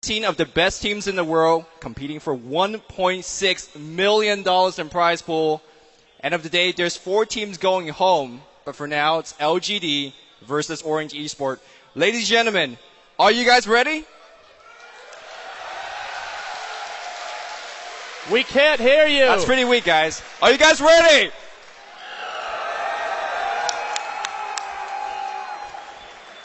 18 of the best teams in the world competing for $1.6 million in prize pool. End of the day, there's 4 teams going home, but for now, it's LGD versus Orange Esport. Ladies and gentlemen, are you guys ready? We can't hear you. That's pretty weak, guys. Are you guys ready?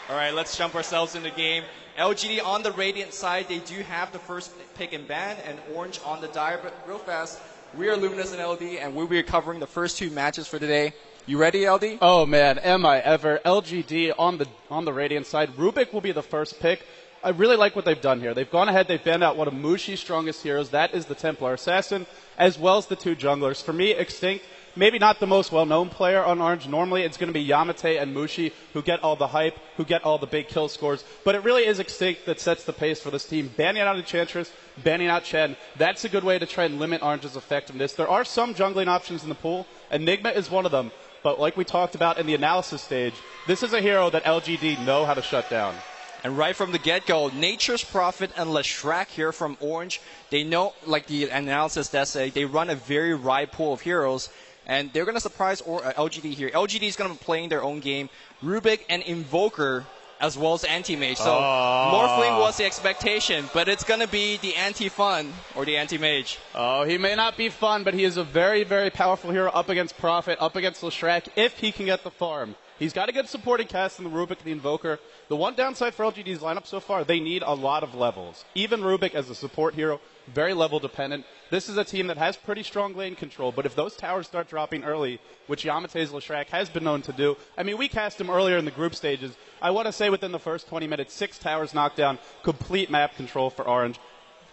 All right, let's jump ourselves in the game. LGD on the Radiant side, they do have the first pick and ban, and Orange on the Dire. But real fast, we are Luminous and LD, and we'll be covering the first 2 matches for today. You ready, LD? Oh man, am I ever. LGD on the Radiant side. Rubik will be the first pick. I really like what they've done here. They've gone ahead, they've banned out one of Mushi's strongest heroes. That is the Templar Assassin, as well as the 2 junglers. For me, Extinct, maybe not the most well-known player on Orange. Normally, it's going to be Yamate and Mushi who get all the hype, who get all the big kill scores. But it really is Extinct that sets the pace for this team. Banning out Enchantress, banning out Chen, that's a good way to try and limit Orange's effectiveness. There are some jungling options in the pool. Enigma is one of them. But like we talked about in the analysis stage, this is a hero that LGD know how to shut down. And right from the get-go, Nature's Prophet and Leshrac here from Orange, they know, like the analysis does say, they run a very wide pool of heroes, and they're going to surprise LGD here. LGD is going to be playing their own game. Rubik and Invoker, as well as Anti-Mage. So Morphling was the expectation, but it's going to be the Anti-Fun or the Anti-Mage. Oh, he may not be fun, but he is a very, very powerful hero up against Prophet, up against Leshrac, if he can get the farm. He's got a good supporting cast in the Rubik and the Invoker. The one downside for LGD's lineup so far, they need a lot of levels. Even Rubik as a support hero, very level dependent. This is a team that has pretty strong lane control, but if those towers start dropping early, which Yamate's Leshrac has been known to do, I mean, we cast him earlier in the group stages. I want to say within the first 20 minutes, 6 towers knocked down, complete map control for Orange.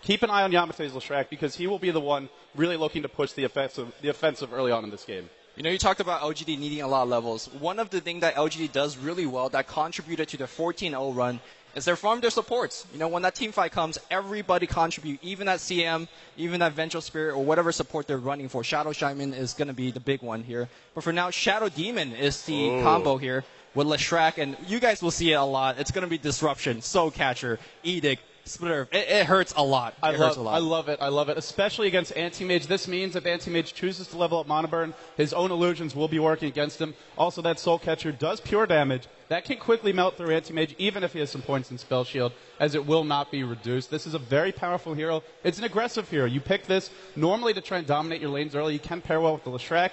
Keep an eye on Yamate's Leshrac because he will be the one really looking to push the offensive early on in this game. You know, you talked about LGD needing a lot of levels. One of the things that LGD does really well that contributed to the 14-0 run is they farm their supports. You know, when that team fight comes, everybody contribute, even that CM, even that Vengeful Spirit, or whatever support they're running for. Shadow Shaman is going to be the big one here. But for now, Shadow Demon is the combo here with Leshrac, and you guys will see it a lot. It's going to be Disruption, Soul Catcher, Edict, Splitter. It hurts a lot. I love it. I love it. Especially against Anti-Mage. This means if Anti-Mage chooses to level up Mana Burn, his own illusions will be working against him. Also, that Soul Catcher does pure damage. That can quickly melt through Anti-Mage, even if he has some points in Spell Shield, as it will not be reduced. This is a very powerful hero. It's an aggressive hero. You pick this normally to try and dominate your lanes early. You can pair well with the Leshrac.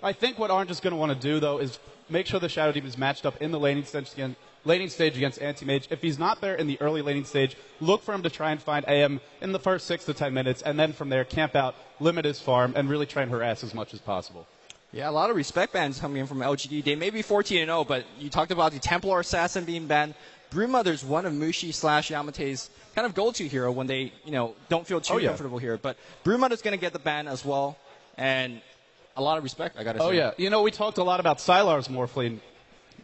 I think what Orange is going to want to do, though, is make sure the Shadow Demon is matched up in the laning stage against Anti-Mage. If he's not there in the early laning stage, look for him to try and find AM in the first 6 to 10 minutes, and then from there camp out, limit his farm, and really try and harass as much as possible. Yeah, a lot of respect bans coming in from LGD. They may be 14-0, but you talked about the Templar Assassin being banned. Broodmother's one of Mushi/Yamate's kind of go-to hero when they, don't feel too comfortable here. But Broodmother's going to get the ban as well, and a lot of respect, I got to say. Oh, yeah. We talked a lot about Sylar's Morphling.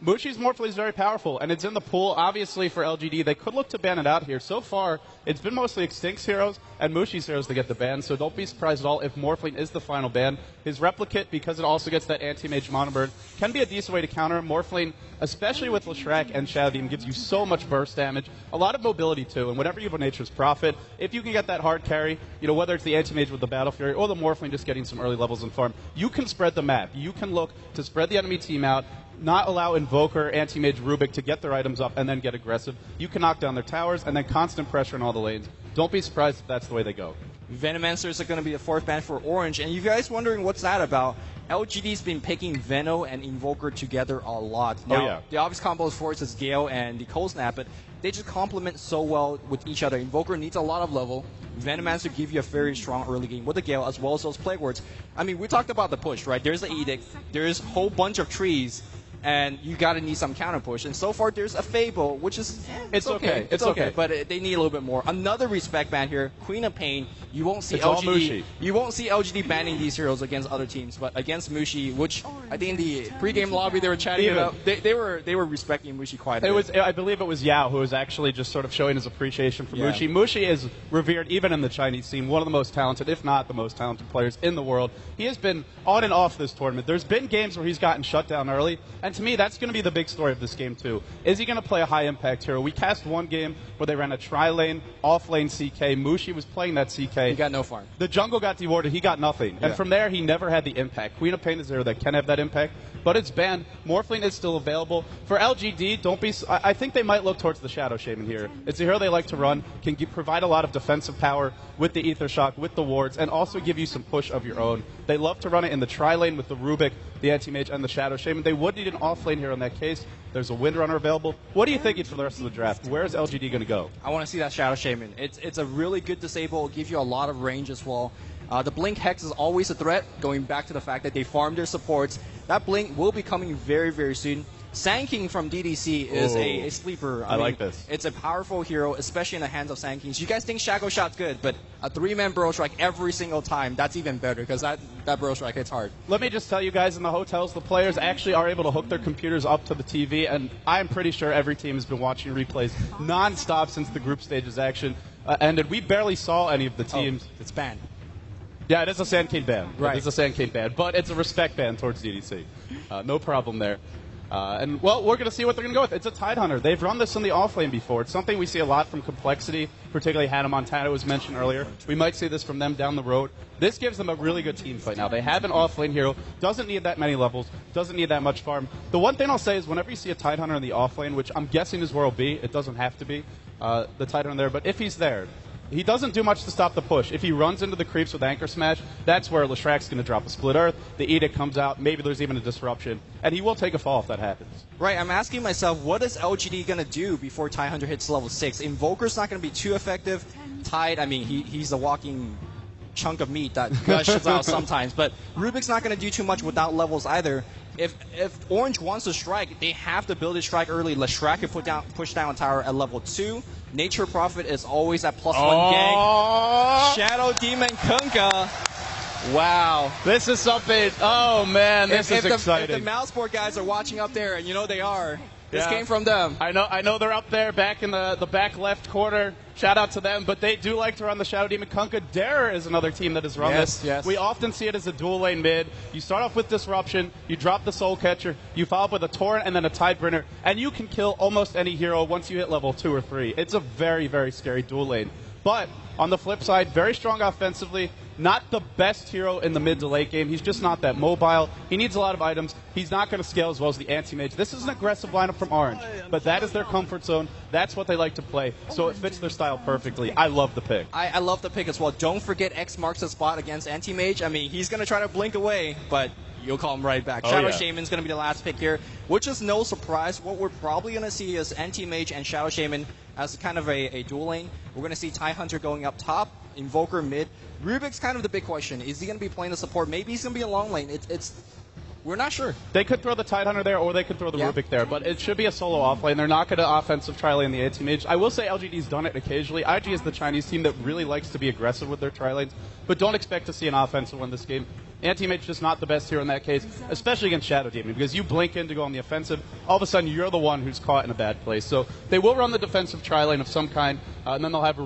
Mushi's Morphling is very powerful, and it's in the pool. Obviously, for LGD, they could look to ban it out here. So far, it's been mostly Extinct's heroes and Mushi's heroes to get the ban, so don't be surprised at all if Morphling is the final ban. His Replicate, because it also gets that Anti-Mage Mana Burn, can be a decent way to counter. Morphling, especially with Leshrac and Shadow Demon, gives you so much burst damage, a lot of mobility too, and whenever you have a Nature's Prophet, if you can get that hard carry, whether it's the Anti-Mage with the Battle Fury or the Morphling just getting some early levels in farm, you can spread the map. You can look to spread the enemy team out, not allow Invoker, Anti-Mage, Rubik to get their items up and then get aggressive. You can knock down their towers and then constant pressure in all the lanes. Don't be surprised if that's the way they go. Venomancers are going to be the 4th ban for Orange, and you guys wondering what's that about? LGD's been picking Veno and Invoker together a lot. Now, the obvious combos for it is Gale and the Cold Snap, but they just complement so well with each other. Invoker needs a lot of level. Venomancer give you a very strong early game with the Gale as well as those Plague Words. I mean, we talked about the push, right? There's the Edict, there's a whole bunch of trees, and you gotta need some counter push. And so far, there's a Fable, which is it's okay. It's okay, but they need a little bit more. Another respect ban here, Queen of Pain. You won't see LGD banning these heroes against other teams, but against Mushi, which I think in the pregame lobby they were chatting about. They were respecting Mushi quite a bit. I believe it was Yao who was actually just sort of showing his appreciation for Mushi. Mushi is revered even in the Chinese scene, one of the most talented, if not the most talented players in the world. He has been on and off this tournament. There's been games where he's gotten shut down early, And to me, that's going to be the big story of this game, too. Is he going to play a high-impact hero? We cast one game where they ran a tri-lane, off-lane CK. Mushi was playing that CK. He got no farm. The jungle got dewarded. He got nothing. And from there, he never had the impact. Queen of Pain is there that can have that impact, but it's banned. Morphling is still available. For LGD, I think they might look towards the Shadow Shaman here. It's a hero they like to run, can provide a lot of defensive power with the Ether Shock, with the wards, and also give you some push of your own. They love to run it in the tri-lane with the Rubik, the Anti-Mage, and the Shadow Shaman. They would need an off-lane hero in that case. There's a Windrunner available. What are you thinking for the rest of the draft? Where is LGD going to go? I want to see that Shadow Shaman. It's a really good disable. It'll give you a lot of range as well. The Blink Hex is always a threat, going back to the fact that they farm their supports. That Blink will be coming very, very soon. Sand King from DDC is a sleeper. I mean, like this. It's a powerful hero, especially in the hands of Sand Kings. You guys think Shackle Shot's good, but a 3-man Burrow Strike every single time, that's even better, because that Burrow Strike hits hard. Let me just tell you guys, in the hotels, the players actually are able to hook their computers up to the TV, and I'm pretty sure every team has been watching replays non-stop since the group stages action ended. We barely saw any of the teams. Oh, it's banned. Yeah, it is a Sand King ban. Right. It is a Sand King ban, but it's a respect ban towards DDC. No problem there. And, well, we're going to see what they're going to go with. It's a Tidehunter. They've run this in the offlane before. It's something we see a lot from Complexity, particularly Hannah Montana was mentioned earlier. We might see this from them down the road. This gives them a really good team fight now. They have an offlane hero, doesn't need that many levels, doesn't need that much farm. The one thing I'll say is whenever you see a Tidehunter in the offlane, which I'm guessing is where it'll be, it doesn't have to be, the Tidehunter there, but if he's there, he doesn't do much to stop the push. If he runs into the creeps with Anchor Smash, that's where Leshrack's going to drop a Split Earth, the Edict comes out, maybe there's even a Disruption, and he will take a fall if that happens. Right, I'm asking myself, what is LGD going to do before Tidehunter hits level 6? Invoker's not going to be too effective. Tide, I mean, he's a walking chunk of meat that gushes out sometimes, but Rubik's not going to do too much without levels either. If Orange wants to strike, they have to build his strike early. Leshrack can push down a tower at level 2. Nature Prophet is always at +1 gank. Shadow Demon Kunkka. Wow. This is something. Oh, man, this is exciting. If the Mouseboard guys are watching up there, and you know they are, this came from them. I know they're up there back in the back left corner. Shout out to them, but they do like to run the Shadow Demon Kunkka. Darer is another team that has run this. Yes. We often see it as a dual lane mid. You start off with Disruption, you drop the Soul Catcher, you follow up with a Torrent and then a Tidebringer, and you can kill almost any hero once you hit level 2 or 3. It's a very, very scary dual lane. But on the flip side, very strong offensively. Not the best hero in the mid to late game. He's just not that mobile. He needs a lot of items. He's not going to scale as well as the Anti-Mage. This is an aggressive lineup from Orange, but that is their comfort zone. That's what they like to play, so it fits their style perfectly. I love the pick. I love the pick as well. Don't forget X marks the spot against Anti-Mage. I mean, he's going to try to blink away, but you'll call him right back. Shadow Shaman's going to be the last pick here, which is no surprise. What we're probably going to see is Anti-Mage and Shadow Shaman as kind of a dual lane. We're going to see Tidehunter going up top, Invoker mid. Rubik's kind of the big question. Is he going to be playing the support? Maybe he's going to be a long lane. We're not sure. They could throw the Tidehunter there, or they could throw the Rubik there, but it should be a solo offlane. They're not going to offensive tri-lane the Anti-Mage. I will say LGD's done it occasionally. IG is the Chinese team that really likes to be aggressive with their tri-lanes, but don't expect to see an offensive one this game. Anti-Mage just not the best hero in that case, especially against Shadow Demon, because you blink in to go on the offensive, all of a sudden you're the one who's caught in a bad place. So they will run the defensive tri-lane of some kind, and then they'll have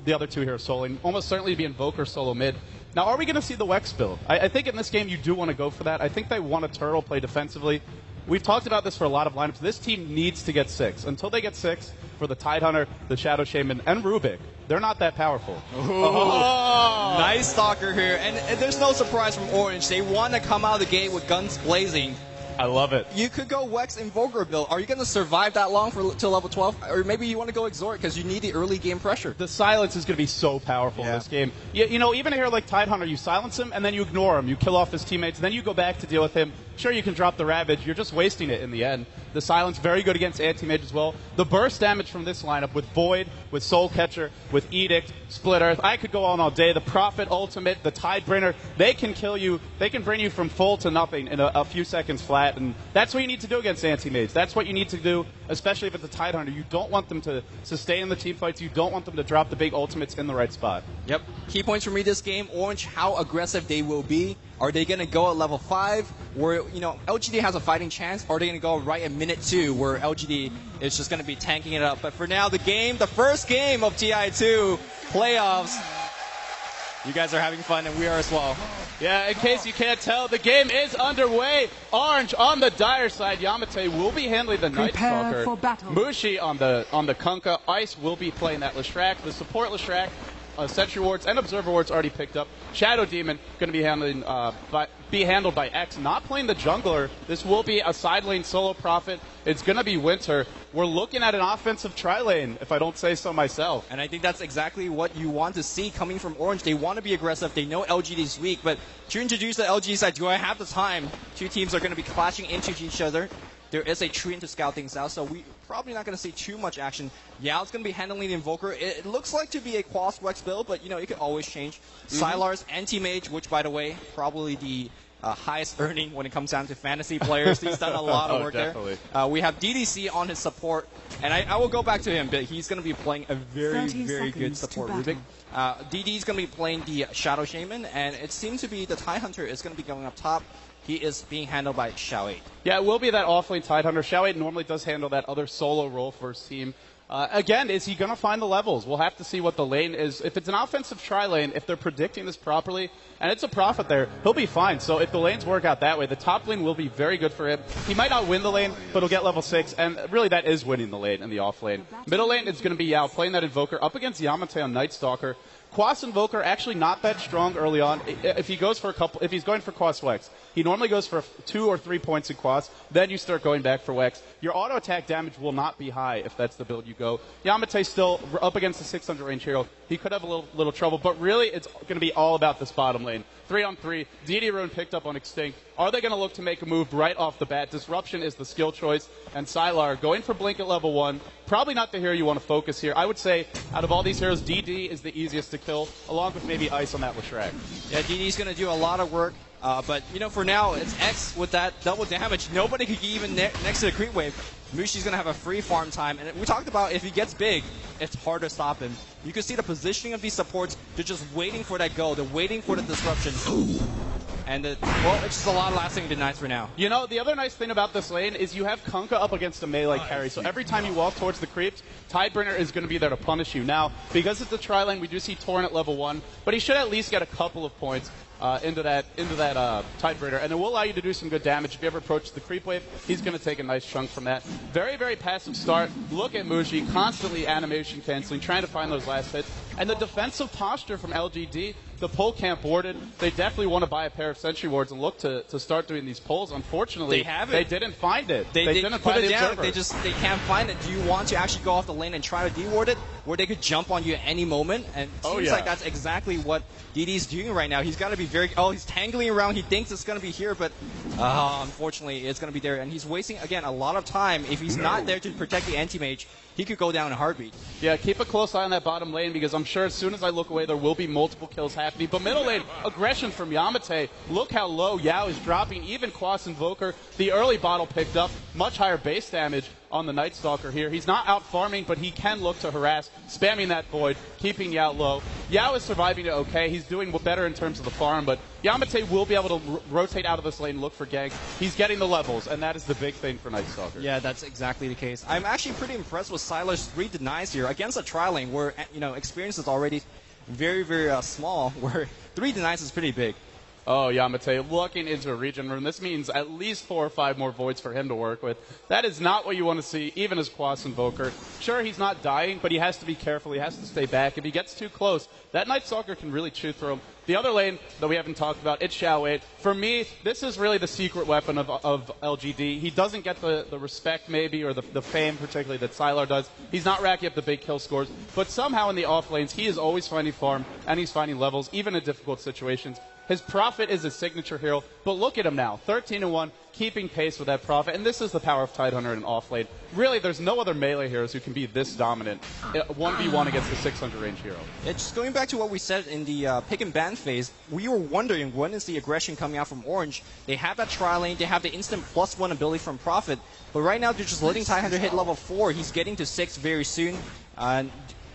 the other two heroes soloing. Almost certainly be Invoker solo mid. Now, are we going to see the Wex build? I think in this game you do want to go for that. I think they want a turtle play defensively. We've talked about this for a lot of lineups. This team needs to get 6. Until they get 6, for the Tidehunter, the Shadow Shaman, and Rubik, they're not that powerful. Nice Stalker here. And there's no surprise from Orange. They want to come out of the gate with guns blazing. I love it. You could go Wex Invoker build. Are you going to survive that long till level 12? Or maybe you want to go Exhort because you need the early game pressure. The silence is going to be so powerful in this game. You know, even a hero like Tidehunter, you silence him and then you ignore him. You kill off his teammates, then you go back to deal with him. Sure, you can drop the Ravage. You're just wasting it in the end. The silence, very good against Anti-Mage as well. The burst damage from this lineup with Void, with Soul Catcher, with Edict, Split Earth. I could go on all day. The Prophet Ultimate, the Tidebringer, they can kill you. They can bring you from full to nothing in a few seconds flat. And that's what you need to do against Anti-Mage. That's what you need to do, especially if it's a Tidehunter. You don't want them to sustain the team fights. You don't want them to drop the big ultimates in the right spot. Yep. Key points for me this game, Orange, how aggressive they will be. Are they going to go at level 5 where, you know, LGD has a fighting chance? Or are they going to go right at minute 2 where LGD is just going to be tanking it up? But for now, the first game of TI2 playoffs, you guys are having fun and we are as well. Yeah, in case you can't tell, the game is underway. Orange on the dire side. Yamate will be handling the Night Stalker. Mushi on the Kunkka. Ice will be playing that Leshrac. The support Leshrac, Sentry Wards and Observer Wards already picked up. Shadow Demon going to be handled by X. Not playing the jungler. This will be a side lane solo Prophet. It's going to be Winter. We're looking at an offensive tri-lane, if I don't say so myself. And I think that's exactly what you want to see coming from Orange. They want to be aggressive. They know LGD is weak, but to introduce the LGD side, do I have the time? Two teams are going to be clashing into each other. There is a tree to scout things out, so we probably not going to see too much action. Yeah, it's going to be handling the Invoker. It looks like to be a Quas-Wex build, but it could always change. Sylar's Anti-Mage, which, by the way, probably the highest earning when it comes down to fantasy players. He's done a lot of work there. We have DDC on his support, and I will go back to him, but he's going to be playing a very, very good support Rubik. DD is going to be playing the Shadow Shaman, and it seems to be the Tidehunter is going to be going up top. He is being handled by Xiao 8. Yeah, it will be that off-lane Tidehunter. Xiao 8 normally does handle that other solo role for his team. Again, is he going to find the levels? We'll have to see what the lane is. If it's an offensive tri-lane, if they're predicting this properly, and it's a Prophet there, he'll be fine. So if the lanes work out that way, the top lane will be very good for him. He might not win the lane, but he'll get level 6, and really that is winning the lane in the off lane. Middle lane, it's going to be Yao playing that Invoker up against Yamate on Night Stalker. Quas Invoker actually not that strong early on. If he goes for if he's going for Quas Wex, he normally goes for 2 or 3 points in Quas. Then you start going back for Wex. Your auto attack damage will not be high if that's the build you go. Yamate still up against the 600 range hero. He could have a little trouble, but really it's going to be all about this bottom lane. 3-on-3. Deity Rune picked up on Extinct. Are they going to look to make a move right off the bat? Disruption is the skill choice, and Sylar going for Blink at level 1. Probably not the hero you want to focus here. I would say out of all these heroes, DD is the easiest to kill, along with maybe Ice on that Leshrac. Yeah, DD's going to do a lot of work, but for now, it's X with that double damage. Nobody could get even next to the creep wave. Mushi's going to have a free farm time, and we talked about if he gets big, it's hard to stop him. You can see the positioning of these supports. They're just waiting for that go. They're waiting for the disruption. And, it's just a lot of lasting denies for now. The other nice thing about this lane is you have Kunkka up against a melee carry. So every time you walk towards the creeps, Tidebringer is going to be there to punish you. Now, because it's a tri-lane, we do see Torrent at level 1, but he should at least get a couple of points into that Tidebringer, and it will allow you to do some good damage. If you ever approach the creep wave, he's going to take a nice chunk from that. Very, very passive start. Look at Mushi, constantly animation canceling, trying to find those last hits. And the defensive posture from LGD, the pole camp warded. They definitely want to buy a pair of Sentry Wards and look to start doing these polls. Unfortunately, they didn't find it. They didn't put it down. They can't find it. Do you want to actually go off the lane and try to de-ward it, where they could jump on you at any moment? And it seems like that's exactly what DD's doing right now. He's got to be he's tangling around. He thinks it's going to be here, but unfortunately, it's going to be there. And he's wasting, again, a lot of time. If he's not there to protect the anti-mage, he could go down in a heartbeat. Yeah, keep a close eye on that bottom lane, because I'm sure as soon as I look away, there will be multiple kills happening. But middle lane, aggression from Yamate. Look how low Yao is dropping. Even Quas Invoker, the early bottle picked up. Much higher base damage on the Night Stalker here. He's not out farming, but he can look to harass, spamming that void, keeping Yao low. Yao is surviving it okay. He's doing better in terms of the farm, but Yamate will be able to rotate out of this lane, look for ganks. He's getting the levels, and that is the big thing for Night Stalker. Yeah, that's exactly the case. I'm actually pretty impressed with Sylar's 3 denies here against a tri-lane where, experience is already very, very small, where 3 denies is pretty big. Oh, Yamate looking into a region room. This means at least 4 or 5 more voids for him to work with. That is not what you want to see, even as Quas Invoker. Sure, he's not dying, but he has to be careful. He has to stay back. If he gets too close, that Night Stalker can really chew through him. The other lane that we haven't talked about, it's Xiao 8. For me, this is really the secret weapon of LGD. He doesn't get the respect, maybe, or the fame, particularly, that Sylar does. He's not racking up the big kill scores. But somehow in the off lanes, he is always finding farm, and he's finding levels, even in difficult situations. His Prophet is his signature hero, but look at him now, 13-1, keeping pace with that Prophet, and this is the power of Tidehunter in off lane. Really, there's no other melee heroes who can be this dominant 1v1 against the 600 range hero. Yeah, just going back to what we said in the pick and ban phase, we were wondering when is the aggression coming out from Orange. They have that tri-lane, they have the instant +1 ability from Prophet, but right now they're just letting Tidehunter hit level 4. He's getting to 6 very soon.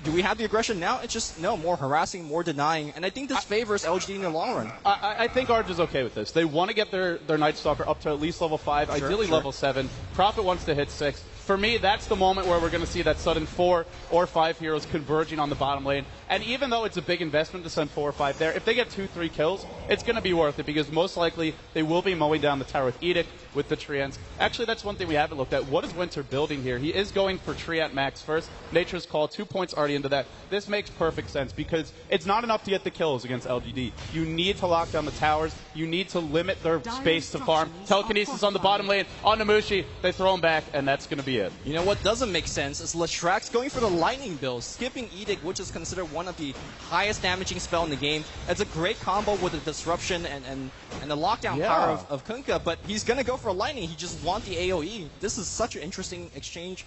Do we have the aggression now? It's just, no, more harassing, more denying, and I think this favors LGD in the long run. I think Orange is okay with this. They want to get their Night Stalker up to at least level 5, ideally level 7. Prophet wants to hit 6. For me, that's the moment where we're going to see that sudden 4 or 5 heroes converging on the bottom lane. And even though it's a big investment to send 4 or 5 there, if they get 2-3 kills, it's going to be worth it because most likely they will be mowing down the tower with Edict, with the Treants. Actually, that's one thing we haven't looked at. What is Winter building here? He is going for Treant Max first. Nature's Call, 2 points already into that. This makes perfect sense because it's not enough to get the kills against LGD. You need to lock down the towers. You need to limit their space to farm. Telekinesis on the bottom lane, on Namushi. They throw him back, and that's going to be it. You know what doesn't make sense is Leshrax going for the Lightning build, skipping Edict, which is considered one of the highest damaging spell in the game. It's a great combo with the disruption and the lockdown power of Kunkka, but he's going to go for a Lightning. He just wants the AoE. This is such an interesting exchange.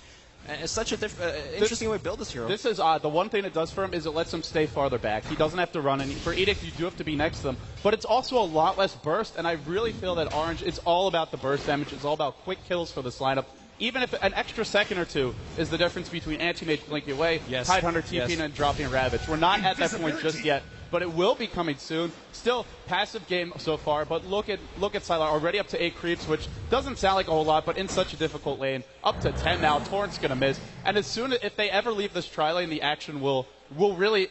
And it's such a interesting way to build this hero. This is odd. The one thing it does for him is it lets him stay farther back. He doesn't have to run. And for Edict, you do have to be next to them. But it's also a lot less burst, and I really feel that Orange, it's all about the burst damage. It's all about quick kills for this lineup. Even if an extra second or two is the difference between Anti-Mage blinking away, Tidehunter TPing, and dropping Ravage. We're not at that point just yet, but it will be coming soon. Still, passive game so far, but look at Sylar already up to 8 creeps, which doesn't sound like a whole lot, but in such a difficult lane. Up to 10 now, Torrent's going to miss. And as soon as, if they ever leave this tri-lane, the action he'll really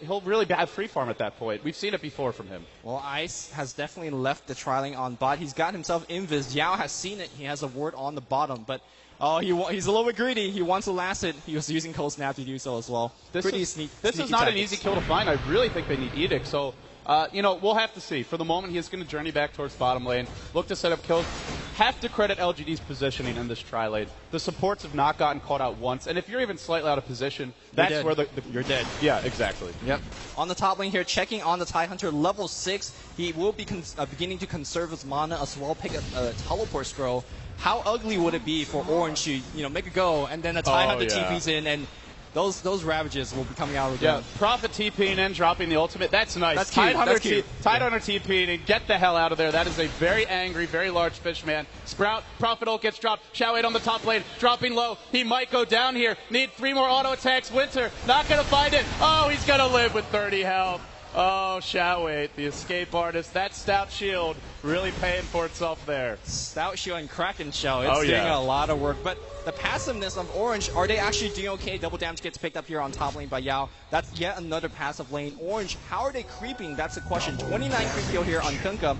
have free farm at that point. We've seen it before from him. Well, Ice has definitely left the tri-lane on bot. He's got himself invis. Yao has seen it. He has a ward on the bottom, but he's a little bit greedy. He wants to last it. He was using Cold Snap to do so as well. This is not an easy kill to find. I really think they need Edict. So, we'll have to see. For the moment, he is going to journey back towards bottom lane, look to set up kills. Have to credit LGD's positioning in this tri-lane. The supports have not gotten caught out once, and if you're even slightly out of position, that's where you're dead. Yeah, exactly. Yep. On the top lane here, checking on the Tidehunter, level 6. He will be beginning to conserve his mana as well, pick a teleport scroll. How ugly would it be for Orange to make a go, and then a Tidehunter TP's in, and those Ravages will be coming out again. Yeah, Prophet TPing in, dropping the ultimate. That's nice. That's cute. Tidehunter TPing and get the hell out of there. That is a very angry, very large fish man. Sprout, Prophet ult gets dropped. Xiao 8 on the top lane, dropping low. He might go down here. Need 3 more auto attacks. Winter, not going to find it. Oh, he's going to live with 30 health. Oh, Xiao 8, the escape artist. That Stout Shield really paying for itself there. Stout Shield and Kraken Shell. It's doing a lot of work. But the passiveness of Orange, are they actually doing okay? Double damage gets picked up here on top lane by Yao. That's yet another passive lane. Orange, how are they creeping? That's the question. 29 creep kill here on Kunkka.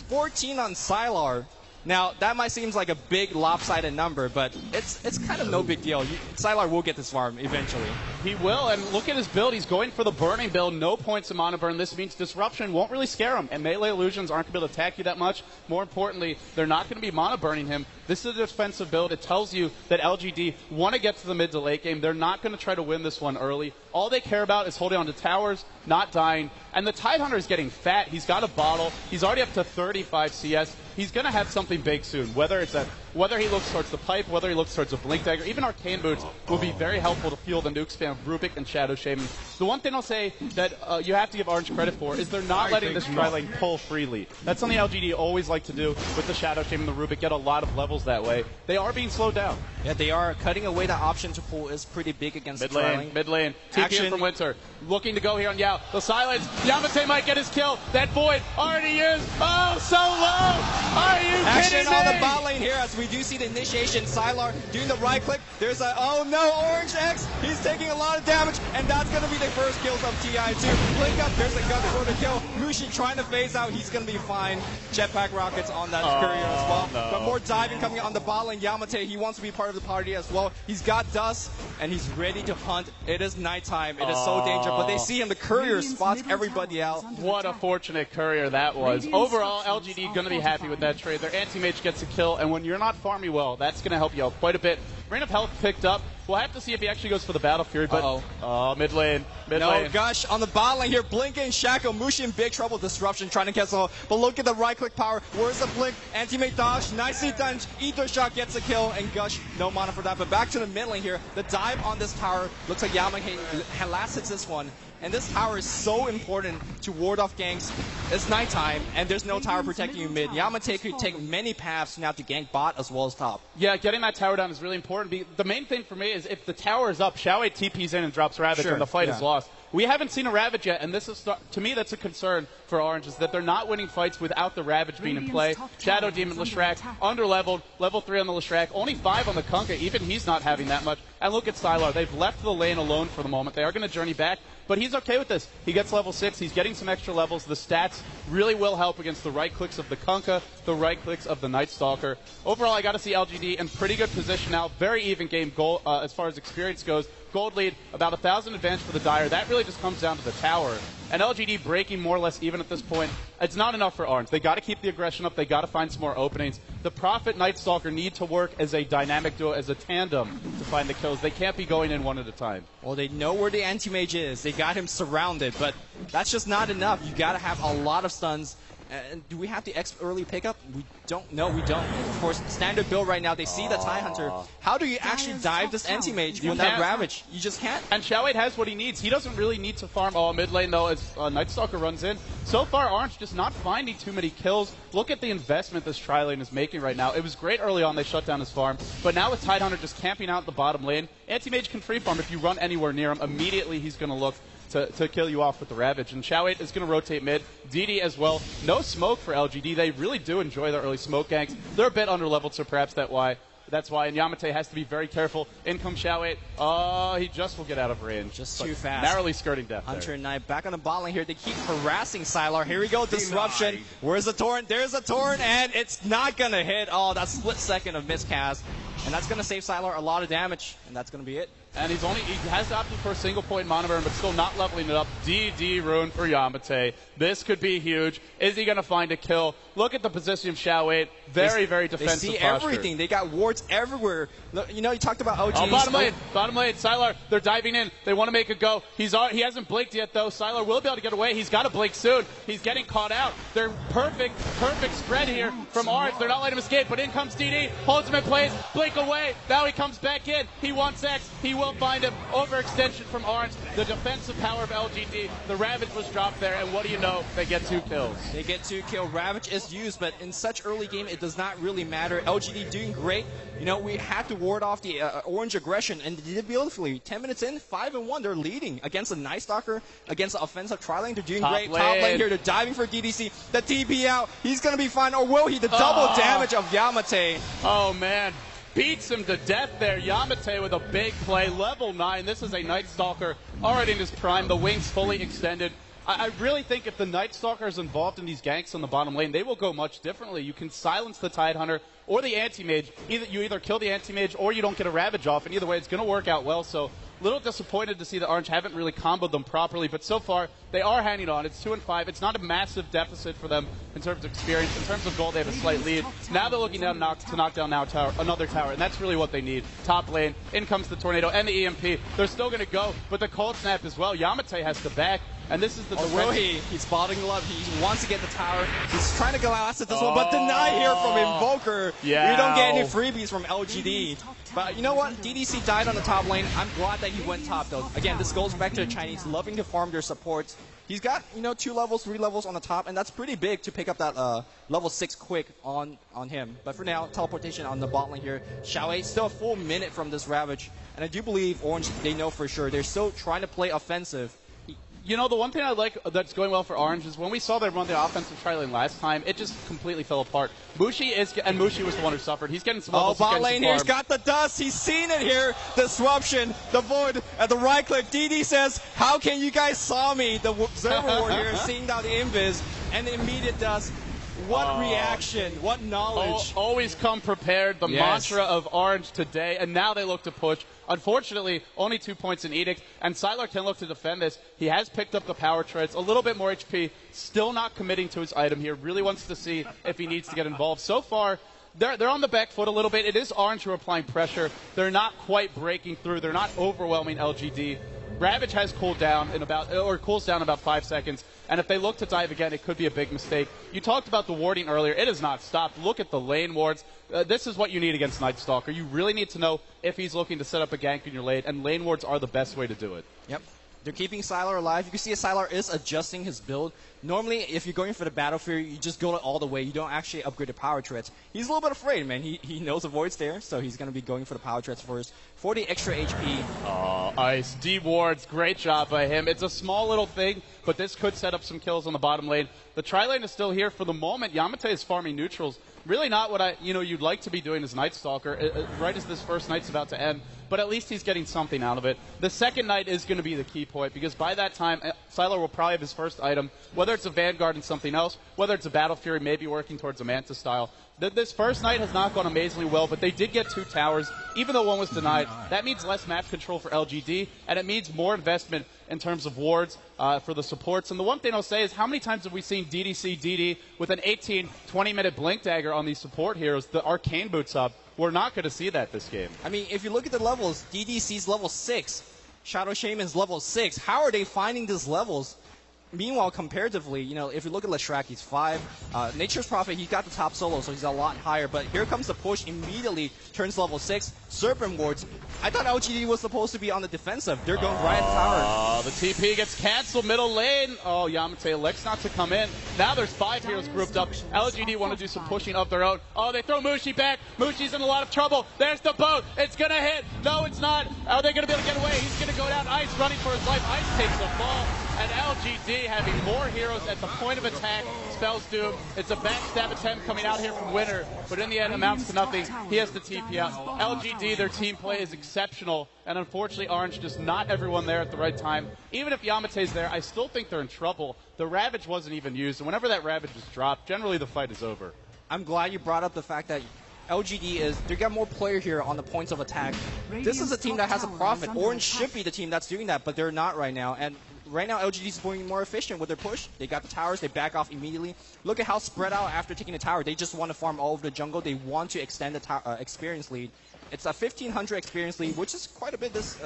14 on Sylar. Now, that might seem like a big lopsided number, but it's kind of no big deal. Sylar will get this farm eventually. He will, and look at his build. He's going for the burning build. No points of mana burn. This means disruption won't really scare him, and melee illusions aren't going to be able to attack you that much. More importantly, they're not going to be mana burning him. This is a defensive build. It tells you that LGD want to get to the mid to late game. They're not going to try to win this one early. All they care about is holding on to towers, not dying. And the Tidehunter is getting fat. He's got a bottle. He's already up to 35 CS. He's going to have something big soon, whether he looks towards the pipe, whether he looks towards a Blink Dagger, even Arcane Boots will be very helpful to fuel the nuke spam of Rubik and Shadow Shaman. The one thing I'll say that you have to give Orange credit for is they're not letting this tri-lane pull freely. That's something LGD always like to do with the Shadow Shaman and the Rubik, get a lot of levels that way. They are being slowed down. Yeah, they are. Cutting away that option to pull is pretty big against the tri-lane. Mid lane. TP from Winter. Looking to go here on Yao. The silence. Yamate might get his kill. That Void already used. Oh, so low. Are you kidding me? On the bot lane here as we do see the initiation. Sylar doing the right click. There's oh no, Orange X. He's taking a lot of damage, and that's going to be the first kills of TI2. Blink up. There's a gun for the kill. Mushi trying to phase out. He's going to be fine. Jetpack rockets on that courier as well. No. But more diving coming on the bot lane. Yamate, he wants to be part of the party as well. He's got dust, and he's ready to hunt. It is nighttime. It is so dangerous. But they see him. The courier spots everybody out. What a fortunate courier that was. Overall, LGD going to be happy with that trade. Their anti-mage gets a kill, and when you're not farming well, that's going to help you out quite a bit. Rain of Health picked up. We'll have to see if he actually goes for the Battle Fury, but mid lane. No, Gush on the bot lane here. Blink and Shackle. Mushi in big trouble. Disruption trying to cancel. But look at the right click power. Where's the blink? Anti-mate dodge. Nicely done. Ether Shock gets a kill, and Gush, no mana for that. But back to the mid lane here. The dive on this tower. Looks like Yamate last hits this one. And this tower is so important to ward off ganks. It's nighttime, and there's no tower protecting you mid. Yamate could take many paths now to gank bot as well as top. Yeah, getting that tower down is really important. The main thing for me is if the tower is up, Xiao 8 TP's in and drops Ravage, and the fight is lost. We haven't seen a Ravage yet, and this is, to me, that's a concern for Orange, is that they're not winning fights without the Ravage being in play. Shadow Demon, Leshrac, under-leveled, level 3 on the Leshrac, only 5 on the Kunkka, even he's not having that much. And look at Sylar, they've left the lane alone for the moment. They are going to journey back, but he's okay with this. He gets level 6, he's getting some extra levels. The stats really will help against the right clicks of the Kunkka, the right clicks of the Night Stalker. Overall, I got to see LGD in pretty good position now. Very even game goal as far as experience goes. Gold lead, about 1,000 advantage for the Dire. That really just comes down to the tower. And LGD breaking more or less even at this point. It's not enough for Orange. They got to keep the aggression up. They got to find some more openings. The Prophet Night Stalker need to work as a dynamic duo, as a tandem to find the kills. They can't be going in one at a time. Well, they know where the anti-mage is. They got him surrounded, but that's just not enough. You got to have a lot of stuns. And do we have the early pickup? We don't. No, we don't. Of course, standard build right now, they see the TIE Hunter. How do you actually dive this anti-mage with that Ravage? You just can't. And Xiaowei has what he needs. He doesn't really need to farm mid lane, though, as Night Stalker runs in. So far, Orange just not finding too many kills. Look at the investment this tri-lane is making right now. It was great early on. They shut down his farm. But now with TIE Hunter just camping out the bottom lane, anti-mage can free farm. If you run anywhere near him, immediately he's going to look to kill you off with the Ravage. And Xiaowei is going to rotate mid. DD as well. No smoke for LGD. They really do enjoy their early smoke ganks. They're a bit under-leveled, so perhaps that's why. And Yamate has to be very careful. In comes Xiaowei. Oh, he just will get out of range. Just too fast. Narrowly skirting death Hunter there. and Knight back on the bot lane here. They keep harassing Sylar. Here we go. Disruption. Where's the torrent? There's a torrent, and it's not going to hit. Oh, that split second of miscast. And that's going to save Sylar a lot of damage, and that's going to be it. And he has opted for a single point monoburn, but still not leveling it up. DD rune for Yamate. This could be huge. Is he going to find a kill? Look at the position of Xiaowei. Very defensive They see posture. everything. They got wards everywhere. You know, you talked about OGs. Oh, bottom lane. Sylar, they're diving in. They want to make a go. He hasn't blinked yet, though. Sylar will be able to get away. He's got to blink soon. He's getting caught out. They're perfect spread here from Orange. They're not letting him escape, but in comes DD. Holds him in place. Blink away. Now he comes back in. He wants X. He will find him. Overextension from Orange. The defensive power of LGD. The Ravage was dropped there, and what do you know? They get 2 kills. They get 2 kills. Ravage is used, but in such early game, it does not really matter. LGD doing great. You know, we had to ward off the Orange aggression, and they did beautifully. 10 minutes in, 5-1. They're leading against a Night Stalker, against the offensive tri-lane. They're doing great. Top lane here. They're diving for DDC. The TP out. He's going to be fine, or will he? The double damage of Yamate. Oh, man. Beats him to death there. Yamate with a big play. Level 9. This is a Night Stalker already in his prime. The wings fully extended. I really think if the Night Stalker is involved in these ganks on the bottom lane, they will go much differently. You can silence the Tide Hunter or the Anti-Mage. You either kill the Anti-Mage or you don't get a Ravage off, and either way it's going to work out well. So a little disappointed to see the Orange haven't really comboed them properly, but so far they are hanging on. It's 2-5. It's not a massive deficit for them in terms of experience. In terms of gold, they have a slight lead. Now they're looking down to knock down another tower, and that's really what they need. Top lane, in comes the Tornado and the EMP. They're still going to go, but the Cold Snap as well. Yamate has to back. And this is the He's spotting the love. He wants to get the tower. He's trying to go last at this one, but denied here from Invoker. Yeah. We don't get any freebies from LGD. But you know what? DDC died on the top lane. I'm glad that he went top, though. Again, this goes back to the Chinese loving to farm their supports. He's got, 2 levels, 3 levels on the top, and that's pretty big to pick up that level 6 quick on him. But for now, teleportation on the bot lane here. Xiaowei still a full minute from this Ravage. And I do believe Orange, they know for sure. They're still trying to play offensive. You know, the one thing I like that's going well for Orange is when we saw them run the offensive tri-lane last time, it just completely fell apart. Mushi was the one who suffered. He's getting some levels. Bot lane here, he's got the dust. He's seen it here. Disruption, the void at the right click. DD says, how can you guys saw me? The observer ward here, seeing down the invis, and the immediate dust. What reaction, what knowledge. Always come prepared, the mantra of Orange today, and now they look to push. Unfortunately, only 2 points in Edict, and Sylar can look to defend this. He has picked up the power treads, a little bit more HP, still not committing to his item here, really wants to see if he needs to get involved. So far, they're on the back foot a little bit. It is Orange who are applying pressure. They're not quite breaking through. They're not overwhelming LGD. Ravage has cools down about 5 seconds, and if they look to dive again, it could be a big mistake. You talked about the warding earlier. It has not stopped. Look at the lane wards. This is what you need against Night Stalker. You really need to know if he's looking to set up a gank in your lane, and lane wards are the best way to do it. Yep. They're keeping Sylar alive. You can see Sylar is adjusting his build. Normally, if you're going for the Battlefield, you just go all the way. You don't actually upgrade the power treads. He's a little bit afraid, man. He knows the void's there, so he's going to be going for the power treads for the extra HP. Oh, Ice. D-Wards, great job by him. It's a small little thing, but this could set up some kills on the bottom lane. The tri-lane is still here for the moment. Yamate is farming neutrals. Really not what you'd like to be doing as Night Stalker, right as this first night's about to end, but at least he's getting something out of it. The second night is going to be the key point, because by that time, Sylar will probably have his first item, whether it's a Vanguard and something else, whether it's a Battle Fury, maybe working towards a Manta style. This first night has not gone amazingly well, but they did get 2 towers, even though one was denied. That means less map control for LGD, and it means more investment in terms of wards for the supports. And the one thing I'll say is, how many times have we seen DDC DD with an 18, 20-minute Blink Dagger on these support heroes, the Arcane Boots up? We're not going to see that this game. I mean, if you look at the levels, DDC's level 6, Shadow Shaman's level 6. How are they finding these levels? Meanwhile, comparatively, if you look at Leshrac, he's 5. Nature's Prophet, he got the top solo, so he's a lot higher. But here comes the push, immediately turns level 6. Serpent Wards. I thought LGD was supposed to be on the defensive. They're going right at the tower. The TP gets canceled, middle lane. Oh, Yamate elects not to come in. Now there's 5 heroes grouped up. LGD want to do some pushing of their own. Oh, they throw Mushi back. Mushi's in a lot of trouble. There's the boat. It's going to hit. No, it's not. Are they going to be able to get away? He's going to go down. Ice running for his life. Ice takes the fall. And LGD having more heroes at the point of attack spells doom. It's a backstab attempt coming out here from Winner, but in the end amounts to nothing. He has the TP out. LGD, their team play is exceptional, and unfortunately Orange, just not everyone there at the right time. Even if Yamate's there, I still think they're in trouble. The Ravage wasn't even used, and whenever that Ravage is dropped, generally the fight is over. I'm glad you brought up the fact that LGD they got more player here on the points of attack. This is a team that has a Prophet. Orange should be the team that's doing that, but they're not right now. And right now, LGD is being more efficient with their push. They got the towers. They back off immediately. Look at how spread out after taking the tower. They just want to farm all over the jungle. They want to extend the experience lead. It's a 1,500 experience lead, which is quite a bit this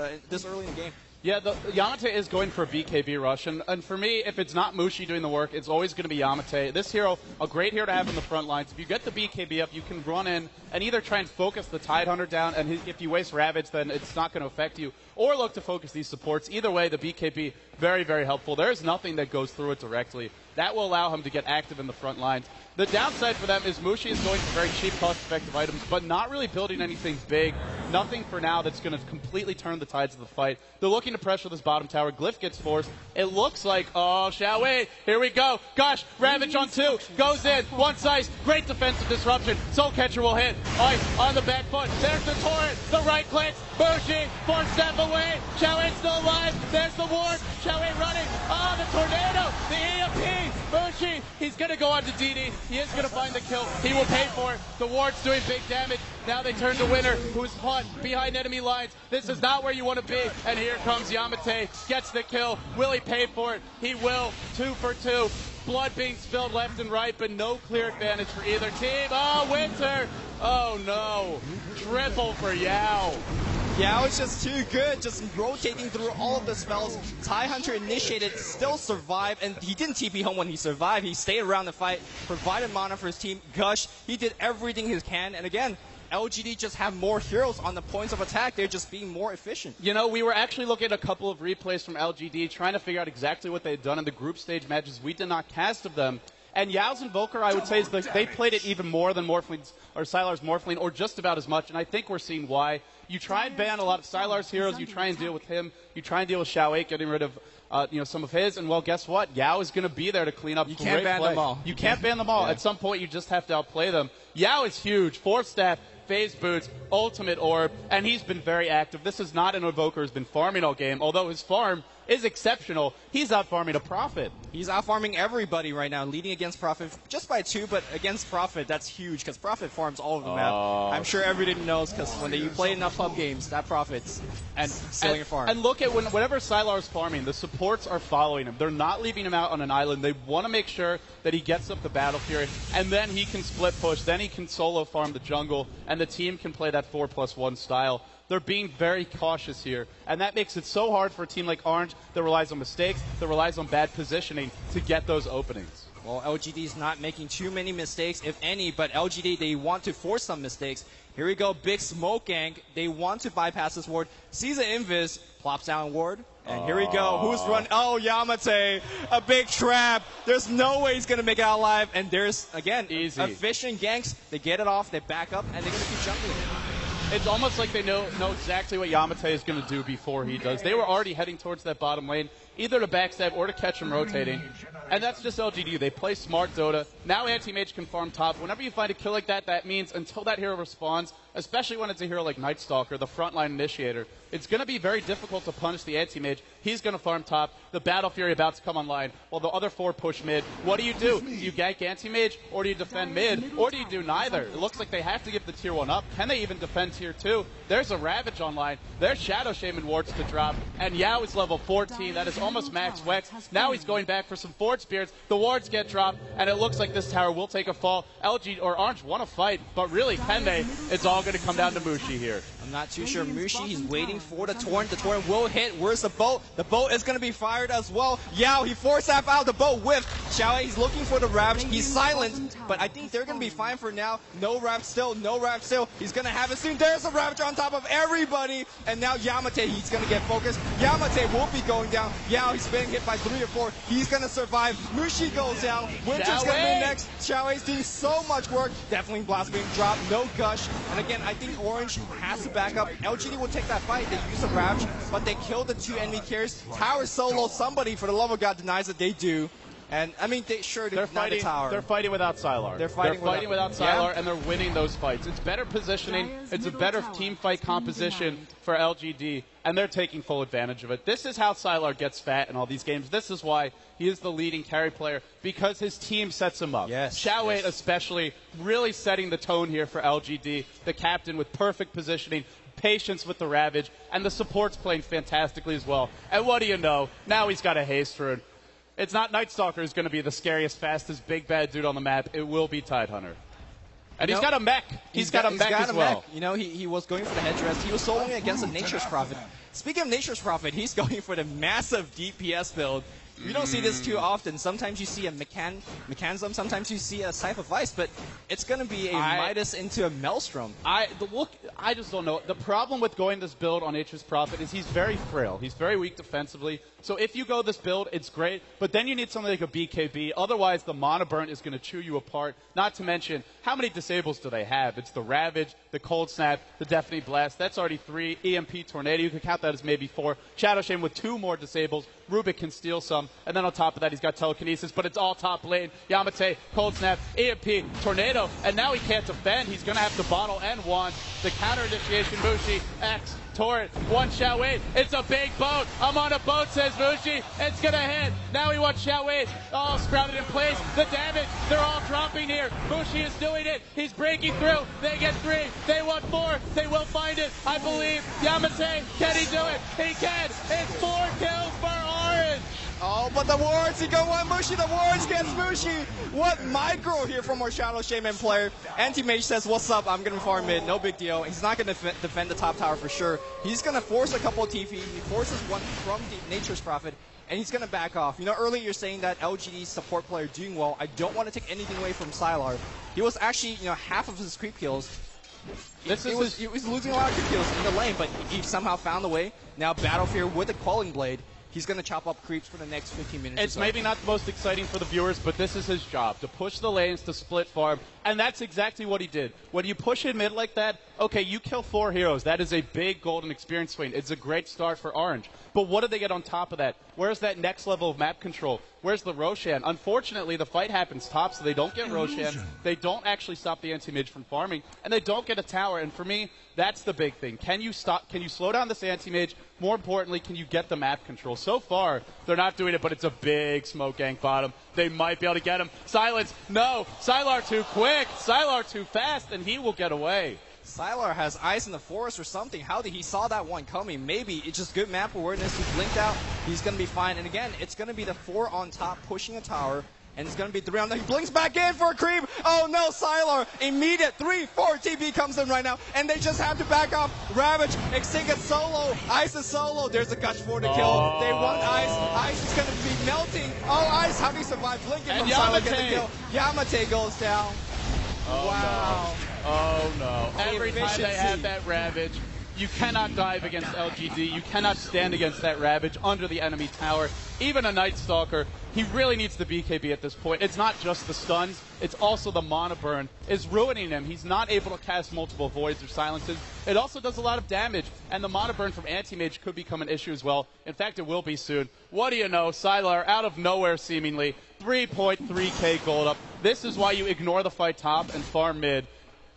early in the game. Yeah, Yamate is going for a BKB rush, and for me, if it's not Mushi doing the work, it's always going to be Yamate. This hero, a great hero to have in the front lines. If you get the BKB up, you can run in and either try and focus the Tidehunter down, and if you waste Ravage, then it's not going to affect you, or look to focus these supports. Either way, the BKB, very, very helpful. There's nothing that goes through it directly. That will allow him to get active in the front lines. The downside for them is Mushi is going for very cheap, cost-effective items, but not really building anything big. Nothing for now that's going to completely turn the tides of the fight. They're looking to pressure this bottom tower. Glyph gets forced. It looks like, oh, shall we? Here we go. Gosh, Ravage on 2. Goes in. One size. Great defensive disruption. Soul Catcher will hit. Ice on the back foot. There's the torrent. The right click. Mushi, 4 step away. Shao Wei still alive. There's the ward. Shao Wei running. Oh, the tornado. The EMP. Mushi, he's going to go on to DD. He is going to find the kill. He will pay for it. The ward's doing big damage. Now they turn to Winner, who's caught behind enemy lines. This is not where you want to be. And here comes Yamate. Gets the kill. Will he pay for it? He will. 2 for 2. Blood being spilled left and right, but no clear advantage for either team. Oh, Winter. Oh, no. Triple for Yao. Yao is just too good, just rotating through all of the spells. Tidehunter initiated, still survived, and he didn't TP home when he survived. He stayed around the fight, provided mana for his team. Gush, he did everything he can, and again, LGD just have more heroes on the points of attack. They're just being more efficient. You know, we were actually looking at a couple of replays from LGD, trying to figure out exactly what they had done in the group stage matches. We did not cast of them. And Yao's Invoker, I would say, is they played it even more than Morphling's or Sylar's Morphling, or just about as much, and I think we're seeing why. You try and ban a lot of Sylar's heroes, you try and deal with him, you try and deal with Shao Wei, getting rid of some of his, and well, guess what? Yao is going to be there to clean up. You can't ban them all. You can't ban them all. Yeah. At some point, you just have to outplay them. Yao is huge. 4 staff, phase boots, ultimate orb, and he's been very active. This is not an Invoker who's been farming all game, although his farm is exceptional. He's out farming a Prophet. He's out farming everybody right now, leading against Prophet just by 2, but against Prophet, that's huge because Prophet farms all over the map. I'm sure everybody knows because when you play enough pub games, that Prophet's stealing your farm. And look at whenever Sylar's farming, the supports are following him. They're not leaving him out on an island. They want to make sure that he gets up the Battle Fury, and then he can split push, then he can solo farm the jungle, and the team can play that 4+1 style. They're being very cautious here, and that makes it so hard for a team like Orange that relies on mistakes, that relies on bad positioning to get those openings. Well, LGD is not making too many mistakes, if any, but LGD, they want to force some mistakes. Here we go, big smoke gank. They want to bypass this ward. Sees an invis, plops down ward, and here we go. Who's running? Oh, Yamate, a big trap. There's no way he's going to make it out alive, and there's, again, easy. Efficient ganks. They get it off, they back up, and they're going to keep jumping. It's almost like they know exactly what Yamate is going to do before he does. They were already heading towards that bottom lane, either to backstab or to catch him rotating. And that's just LGD. They play smart Dota. Now Anti-Mage can farm top. Whenever you find a kill like that, that means until that hero responds, especially when it's a hero like Night Stalker, the frontline initiator, it's going to be very difficult to punish the Anti-Mage. He's going to farm top. The Battle Fury about to come online while the other 4 push mid. What do? Do you gank Anti-Mage, or do you defend mid, or do you do neither? It looks like they have to give the tier 1 up. Can they even defend tier 2? There's a Ravage online. There's Shadow Shaman wards to drop. And Yao is level 14. That is almost max Wex. Now he's going back for some Forge Spirits. The wards get dropped, and it looks like this tower will take a fall. LG or Orange want to fight, but really, can they? It's all going to come down to Mushi here. I'm not too sure. Mushi, he's waiting for the Torrent. The Torrent will hit. Where's the boat? The boat is going to be fired as well. Yao, he forced that out. The boat whiffed. Xiaowei, he's looking for the Ravage. He's silent, but I think they're going to be fine for now. No Ravage still. No Ravage still. He's going to have it soon. There's a Ravage on top of everybody. And now Yamate, he's going to get focused. Yamate will be going down. Yao, he's being hit by 3 or 4. He's going to survive. Mushi goes down. Winter's going to be next. Xiaowei's doing so much work. Definitely Blast being dropped. No Gush. And again, I think Orange has to back up. LGD will take that fight. They use the Ravage, but they kill the 2 enemy carriers. Tower solo. Somebody, for the love of God, denies that they do. And I mean, they're fighting. They're fighting without Sylar. They're fighting without Sylar, and they're winning those fights. It's better positioning. It's a better team fight composition for LGD, and they're taking full advantage of it. This is how Sylar gets fat in all these games. This is why he is the leading carry player, because his team sets him up. Yes. Xiaowei especially really setting the tone here for LGD. The captain with perfect positioning, patience with the Ravage, and the support's playing fantastically as well. And what do you know? Now he's got a haste rune. It's not Night Stalker who's going to be the scariest, fastest, big bad dude on the map. It will be Tidehunter. And he's got a mech. He's got a mech as well. You know, he was going for the headrest. He was soloing against the Nature's Prophet. Speaking of Nature's Prophet, he's going for the massive DPS build. You don't see this too often. Sometimes you see a Mechanism, sometimes you see a Scythe of Ice, but it's going to be a Midas into a Maelstrom. I just don't know. The problem with going this build on Nature's Prophet is he's very frail. He's very weak defensively. So if you go this build, it's great, but then you need something like a BKB. Otherwise, the Mana Burn is going to chew you apart. Not to mention, how many disables do they have? It's the Ravage, the Cold Snap, the Deafening Blast. That's already 3. EMP Tornado, you could count that as maybe 4. Shadow Shame with 2 more disables. Rubik can steal some. And then on top of that, he's got Telekinesis, but it's all top lane. Yamate, Cold Snap, EMP, Tornado, and now he can't defend. He's going to have to bottle and wand. The counter initiation, Mushi, X, Torrent, 1 Xiaowei. It's a big boat. I'm on a boat, says Mushi. It's going to hit. Now he wants Xiaowei all sprouted in place. The damage, they're all dropping here. Mushi is doing it. He's breaking through. They get 3. They want 4. They will find it. I believe. Yamate, can he do it? He can. It's 4 kills for Orange. Oh, but the wards, he go on Mushi, the wards gets Mushi. What micro here from our Shadow Shaman player. Anti-Mage says, what's up, I'm going to farm mid, no big deal. He's not going to defend the top tower for sure. He's going to force a couple of TP, he forces one from the Nature's Prophet, and he's going to back off. You know, earlier you're saying that LGD's support player doing well. I don't want to take anything away from Sylar. He was actually, you know, half of his creep kills. He was losing a lot of creep kills in the lane, but he somehow found a way. Now Battlefield with a Quelling Blade. He's going to chop up creeps for the next 15 minutes. It's maybe not the most exciting for the viewers, but this is his job, to push the lanes, to split farm, and that's exactly what he did. When you push in mid like that, okay, you kill 4 heroes. That is a big golden experience swing. It's a great start for Orange. But what do they get on top of that? Where's that next level of map control? Where's the Roshan? Unfortunately, the fight happens top, so they don't get Roshan. They don't actually stop the anti-mage from farming, and they don't get a tower. And for me, that's the big thing. Can you slow down this anti-mage? More importantly, can you get the map control? So far, they're not doing it, but it's a big smoke gank bottom. They might be able to get him. Silence, no. Sylar too quick. Sylar too fast, and he will get away. Sylar has eyes in the forest or something. How did he saw that one coming? Maybe it's just good map awareness. He blinked out. He's going to be fine. And again, it's going to be the 4 on top pushing a tower. And it's going to be 3 on the... He blinks back in for a creep. Oh no, Sylar. Immediate 3-4 TP comes in right now. And they just have to back off. Ravage, Extinct is solo. Ice is solo. There's a Gush for the kill. They want Ice. Ice is going to be melting. Oh, Ice, how do you survive? Blinking from Sylar get the kill. Yamate goes down. Oh, wow. No. Oh no. Every time they have that Ravage, You cannot dive against LGD. You cannot stand against that Ravage under the enemy tower. Even a Night Stalker, he really needs the BKB at this point. It's not just the stuns, it's also the mana burn is ruining him. He's not able to cast multiple voids or silences. It also does a lot of damage, and the mana burn from Anti-Mage could become an issue as well. In fact, it will be soon. What do you know? Sylar, out of nowhere seemingly, 3.3k gold up. This is why you ignore the fight top and farm mid.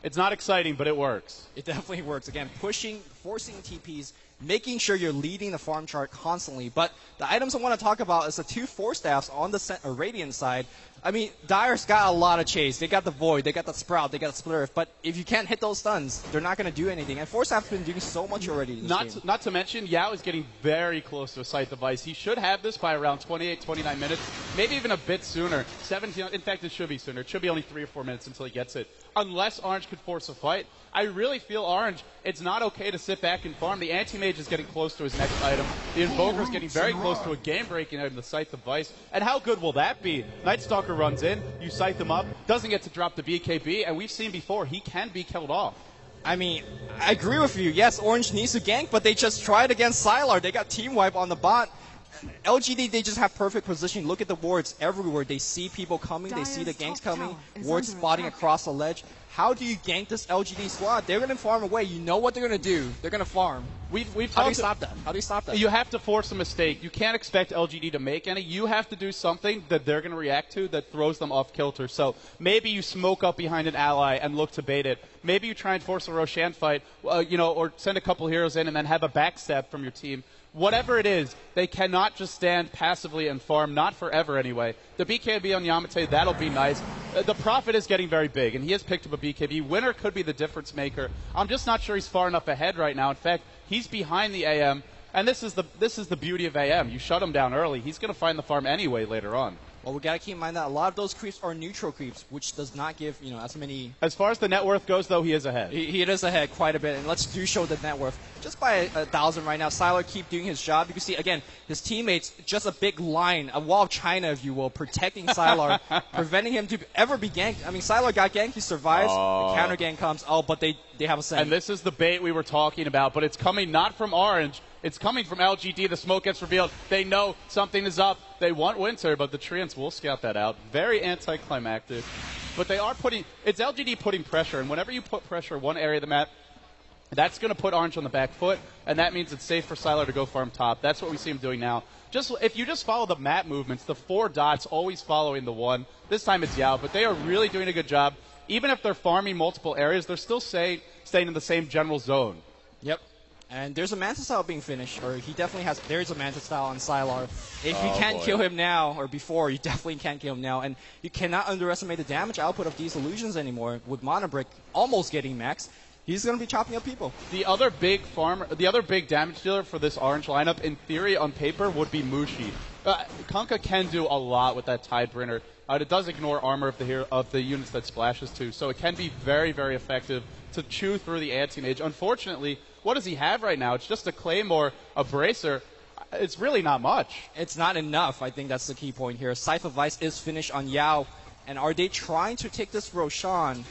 It's not exciting, but it works. It definitely works. Again, pushing, forcing TPs, making sure you're leading the farm chart constantly. But the items I want to talk about is the 2 Force Staffs on the Radiant side. I mean, Dire's got a lot of chase. They got the Void, they got the Sprout, they got the Splitter. But if you can't hit those stuns, they're not going to do anything. And Force Staff's been doing so much already in this game. Not to mention, Yao is getting very close to a Scythe device. He should have this by around 28, 29 minutes, maybe even a bit sooner. 17, in fact, it should be sooner. It should be only 3 or 4 minutes until he gets it. Unless Orange could force a fight. I really feel Orange, it's not okay to sit back and farm. The Anti-Mage is getting close to his next item. The Invoker is getting very close to a game-breaking item, the Scythe device. And how good will that be? Night Stalker runs in, you Scythe him up, doesn't get to drop the BKB, and we've seen before, he can be killed off. I mean, I agree with you. Yes, Orange needs to gank, but they just tried against Sylar. They got team wipe on the bot. LGD, they just have perfect positioning. Look at the wards everywhere. They see people coming. They see the ganks coming. Wards spotting across the ledge. How do you gank this LGD squad? They're going to farm away. You know what they're going to do. They're going to farm. How do you stop that? How do you stop that? You have to force a mistake. You can't expect LGD to make any. You have to do something that they're going to react to that throws them off kilter. So maybe you smoke up behind an ally and look to bait it. Maybe you try and force a Roshan fight, or send a couple heroes in and then have a backstab from your team. Whatever it is, they cannot just stand passively and farm, not forever anyway. The BKB on Yamate, that'll be nice. The Prophet is getting very big, and he has picked up a BKB. Winner could be the difference maker. I'm just not sure he's far enough ahead right now. In fact, he's behind the AM, and this is the beauty of AM. You shut him down early, he's going to find the farm anyway later on. Well, we got to keep in mind that a lot of those creeps are neutral creeps, which does not give, as many... As far as the net worth goes, though, he is ahead. He is ahead quite a bit, and let's show the net worth. Just by 1,000 right now, Sylar keep doing his job. You can see, again, his teammates, just a big line, a wall of China, if you will, protecting Sylar, preventing him to ever be ganked. I mean, Sylar got ganked, he survives, the counter gank comes, but they have a send. And this is the bait we were talking about, but it's coming not from Orange. It's coming from LGD. The smoke gets revealed. They know something is up. They want Winter, but the Treants will scout that out. Very anticlimactic. But they are it's LGD putting pressure, and whenever you put pressure one area of the map, that's going to put Orange on the back foot, and that means it's safe for Sylar to go farm top. That's what we see him doing now. If you just follow the map movements, the 4 dots always following the 1. This time it's Yao, but they are really doing a good job. Even if they're farming multiple areas, they're still staying in the same general zone. Yep. And there's a Manta style being finished, or he definitely has. There's a Manta style on Sylar. If you can't kill him now, or before, you definitely can't kill him now. And you cannot underestimate the damage output of these illusions anymore. With Mana Brick almost getting max, he's going to be chopping up people. The other big damage dealer for this Orange lineup, in theory, on paper, would be Mushi. Kunkka can do a lot with that Tidebringer. It does ignore armor of the units that splashes to, so it can be very, very effective to chew through the Anti-Mage. Unfortunately, what does he have right now? It's just a Claymore, a Bracer. It's really not much. It's not enough. I think that's the key point here. Scythe of Vice is finished on Yao. And are they trying to take this Roshan?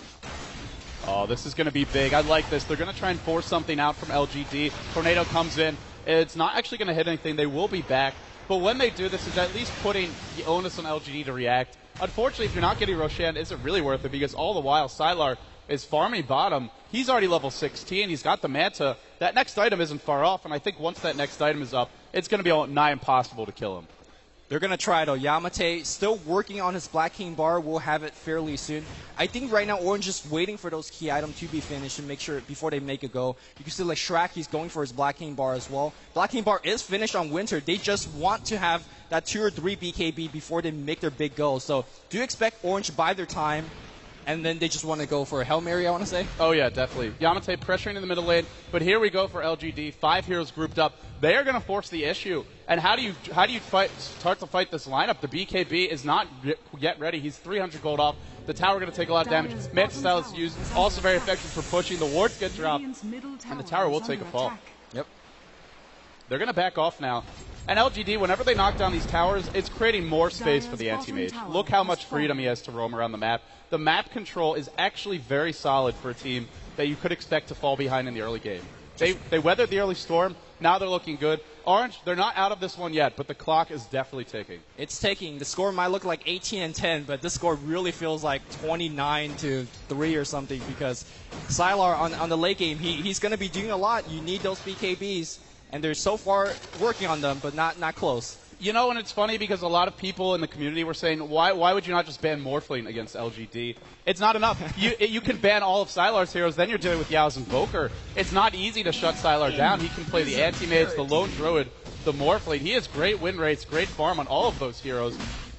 Oh, this is going to be big. I like this. They're going to try and force something out from LGD. Tornado comes in. It's not actually going to hit anything. They will be back. But when they do this, it's at least putting the onus on LGD to react. Unfortunately, if you're not getting Roshan, is it really worth it? Because all the while, Sylar is farming bottom. He's already level 16. He's got the Manta. That next item isn't far off, and I think once that next item is up, it's going to be nigh impossible to kill him. They're going to try, though. Yamate still working on his Black King bar. We'll have it fairly soon. I think right now Orange is waiting for those key items to be finished and make sure before they make a go. You can see like Shrek, he's going for his Black King bar as well. Black King bar is finished on Winter. They just want to have that 2 or 3 BKB before they make their big go. So do expect Orange to buy their time, and then they just want to go for a Hail Mary, I want to say. Oh, yeah, definitely. Yamate pressuring in the middle lane, but here we go for LGD. 5 heroes grouped up. They are going to force the issue. And how do you start to fight this lineup? The BKB is not yet ready. He's 300 gold off. The tower going to take a lot of damage. Manta style is used. Also very effective for pushing. The wards get dropped, and the tower will take a fall. Yep. They're going to back off now. And LGD, whenever they knock down these towers, it's creating more space for the Anti-Mage. Look how much freedom he has to roam around the map. The map control is actually very solid for a team that you could expect to fall behind in the early game. They weathered the early storm. Now they're looking good. Orange, they're not out of this one yet, but the clock is definitely ticking. It's ticking. The score might look like 18-10, but this score really feels like 29-3 or something because Sylar on the late game, he's going to be doing a lot. You need those BKBs, and they're so far working on them, but not close. You know, and it's funny because a lot of people in the community were saying, why would you not just ban Morphling against LGD? It's not enough. You can ban all of Sylar's heroes, then you're dealing with Yao's Invoker. It's not easy to shut Sylar down. He can play the Anti-Mage, the Lone Druid, the Morphling. He has great win rates, great farm on all of those heroes.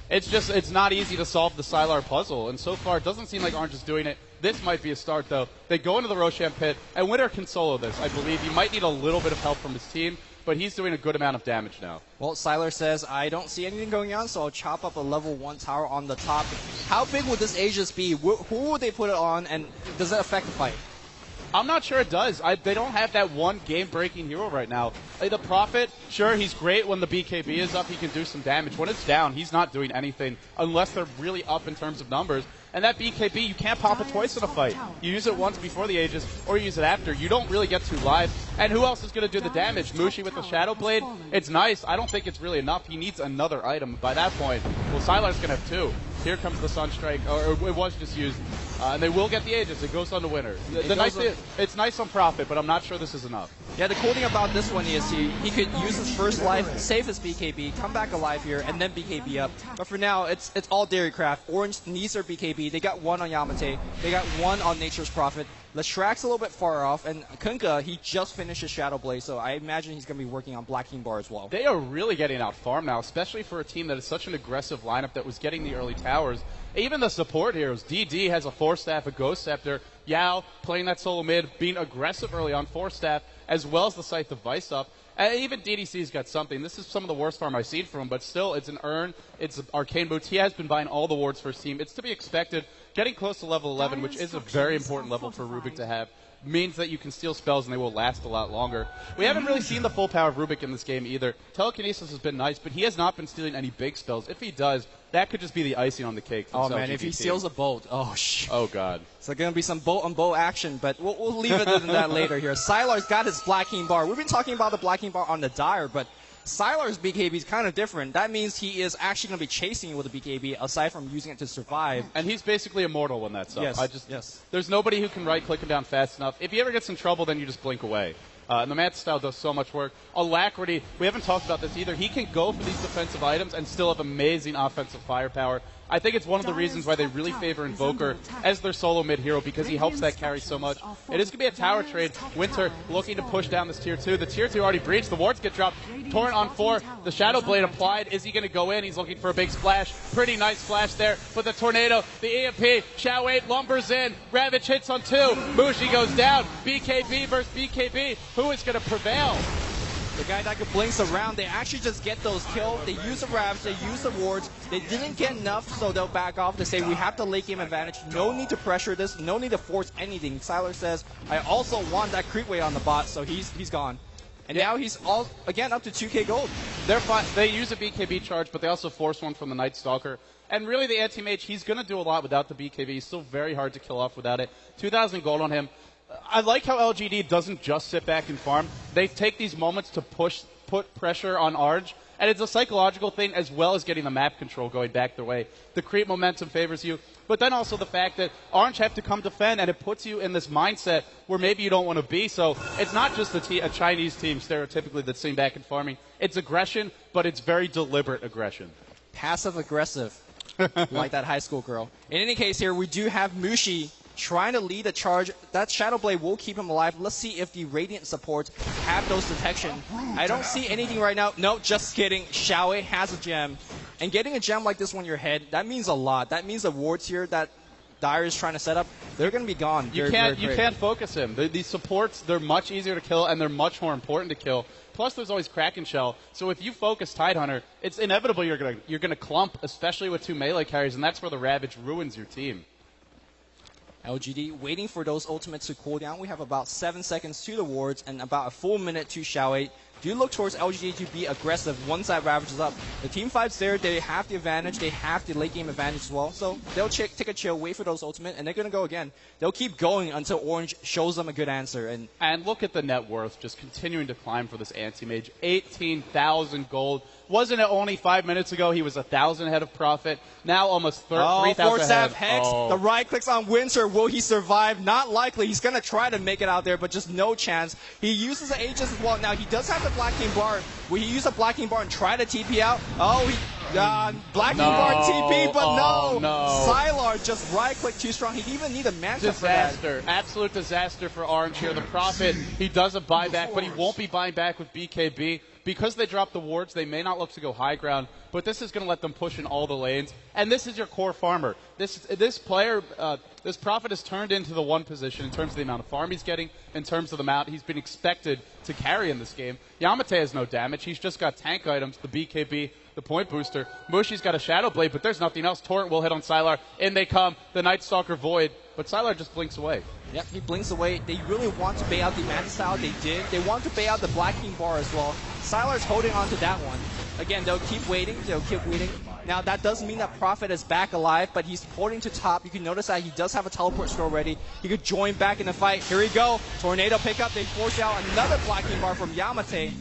It's not easy to solve the Sylar puzzle, and so far it doesn't seem like Orange is doing it. This might be a start, though. They go into the Roshan pit, and Winter can solo this, I believe. He might need a little bit of help from his team, but he's doing a good amount of damage now. Well, Sylar says, I don't see anything going on, so I'll chop up a level 1 tower on the top. How big would this Aegis be? Who would they put it on, and does that affect the fight? I'm not sure it does. They don't have that one game-breaking hero right now. The Prophet, sure, he's great when the BKB is up. He can do some damage. When it's down, he's not doing anything unless they're really up in terms of numbers. And that BKB, you can't pop it twice in a fight. You use it once before the Aegis, or you use it after. You don't really get too live. And who else is going to do the damage? Mushi with the Shadow Blade? It's nice. I don't think it's really enough. He needs another item. By that point, well, Sylar's going to have 2. Here comes the Sunstrike, or it was just used. And they will get the Aegis. It goes on to Winner. It's nice on Prophet, but I'm not sure this is enough. Yeah, the cool thing about this one is he could use his first life, save his BKB, come back alive here, and then BKB up. But for now, it's all Dairycraft. Orange needs their BKB. They got 1 on Yamate. They got 1 on Nature's Prophet. Leshrack's a little bit far off, and Kunkka, he just finished his Shadow Blade, so I imagine he's going to be working on Black King Bar as well. They are really getting out farm now, especially for a team that is such an aggressive lineup that was getting the early towers. Even the support heroes. DD has a 4-staff, a Ghost Scepter. Yao playing that solo mid, being aggressive early on 4-staff, as well as the Scythe of Vice up. And even DDC's got something. This is some of the worst farm I've seen from him, but still, it's an Urn, it's Arcane Boots. He has been buying all the wards for his team. It's to be expected. Getting close to level 11, which is a very important level for Rubik to have, means that you can steal spells and they will last a lot longer. We haven't really seen the full power of Rubik in this game either. Telekinesis has been nice, but he has not been stealing any big spells. If he does, that could just be the icing on the cake. Oh man, if he steals a bolt, oh god. So going to be some bolt on bolt action, but we'll leave it in that later here. Sylar's got his Black King Bar. We've been talking about the Black King Bar on the Dire, but Sylar's BKB is kind of different. That means he is actually going to be chasing you with a BKB, aside from using it to survive. And he's basically immortal when that's up. Yes. There's nobody who can right-click him down fast enough. If he ever gets in trouble, then you just blink away. And the Mad Style does so much work. Alacrity, we haven't talked about this either. He can go for these defensive items and still have amazing offensive firepower. I think it's one of the reasons why they really favor Invoker as their solo mid hero, because he helps that carry so much. It is going to be a tower trade. Winter looking to push down this tier 2. The tier 2 already breached. The wards get dropped. Torrent on 4. The Shadow Blade applied. Is he going to go in? He's looking for a big splash. Pretty nice splash there. But the Tornado, the EMP, Shao 8 lumbers in. Ravage hits on 2. Mushi goes down. BKB versus BKB. Who is going to prevail? The guy that could blinks around, they actually just get those kills. They use the Ravage, they use the wards. They didn't get enough, so they'll back off to say we have the late game advantage. No need to pressure this, no need to force anything. Sylar says, I also want that creep wave on the bot, so he's gone. And now he's again up to 2k gold. They're fine. They use a BKB charge, but they also force one from the Night Stalker. And really, the Anti-Mage, he's going to do a lot without the BKB. He's still very hard to kill off without it. 2,000 gold on him. I like how LGD doesn't just sit back and farm. They take these moments to put pressure on Arj, and it's a psychological thing as well as getting the map control going back their way. The creep momentum favors you, but then also the fact that Orange have to come defend, and it puts you in this mindset where maybe you don't want to be. So it's not just a Chinese team stereotypically that's sitting back and farming. It's aggression, but it's very deliberate aggression. Passive-aggressive, like that high school girl. In any case here, we do have Mushi trying to lead a charge. That Shadow Blade will keep him alive. Let's see if the Radiant supports have those detection. I don't see anything right now. No, just kidding. Xiaowei has a gem. And getting a gem like this on your head, that means a lot. That means the wards here that Dire is trying to set up, they're going to be gone. You can't focus him. These supports, they're much easier to kill, and they're much more important to kill. Plus, there's always Kraken Shell. So if you focus Tidehunter, it's inevitable you're gonna clump, especially with 2 melee carries, and that's where the Ravage ruins your team. LGD waiting for those ultimates to cool down. We have about 7 seconds to the wards and about a full minute to Xiaowei. do look towards LGD to be aggressive once that Ravage is up. The Team 5's there, they have the advantage, they have the late game advantage as well, so they'll take a chill, wait for those ultimate, and they're going to go again. They'll keep going until Orange shows them a good answer. And look at the net worth just continuing to climb for this anti-mage. 18,000 gold. Wasn't it only 5 minutes ago he was 1,000 ahead of Profit? Now almost 3,000 ahead. Hex, the right clicks on Winter. Will he survive? Not likely. He's going to try to make it out there, but just no chance. He uses the Aegis as well. Now, he does have the Black King Bar. Will he use the Black King Bar and try to TP out? Oh, Black King Bar TP, but no. Sylar just right click too strong. He'd even need a Manta for that. Disaster. Absolute disaster for Orange here. The Prophet, he does a buyback, but he won't be buying back with BKB. Because they dropped the wards, they may not look to go high ground, but this is going to let them push in all the lanes. And this is your core farmer. This player, this Prophet has turned into the one position in terms of the amount of farm he's getting, in terms of the amount he's been expected to carry in this game. Yamate has no damage. He's just got tank items, the BKB, the point booster. Mushi's got a Shadow Blade, but there's nothing else. Torrent will hit on Sylar. In they come. The Night Stalker Void, but Sylar just blinks away. Yep, he blinks away. They really want to bait out the Manta style. They did. They want to bait out the Black King Bar as well. Sylar's holding on to that one. Again, they'll keep waiting. Now, that doesn't mean that Prophet is back alive, but he's holding to top. You can notice that he does have a teleport scroll ready. He could join back in the fight. Here we go. Tornado pickup. They force out another Black King Bar from Yamate.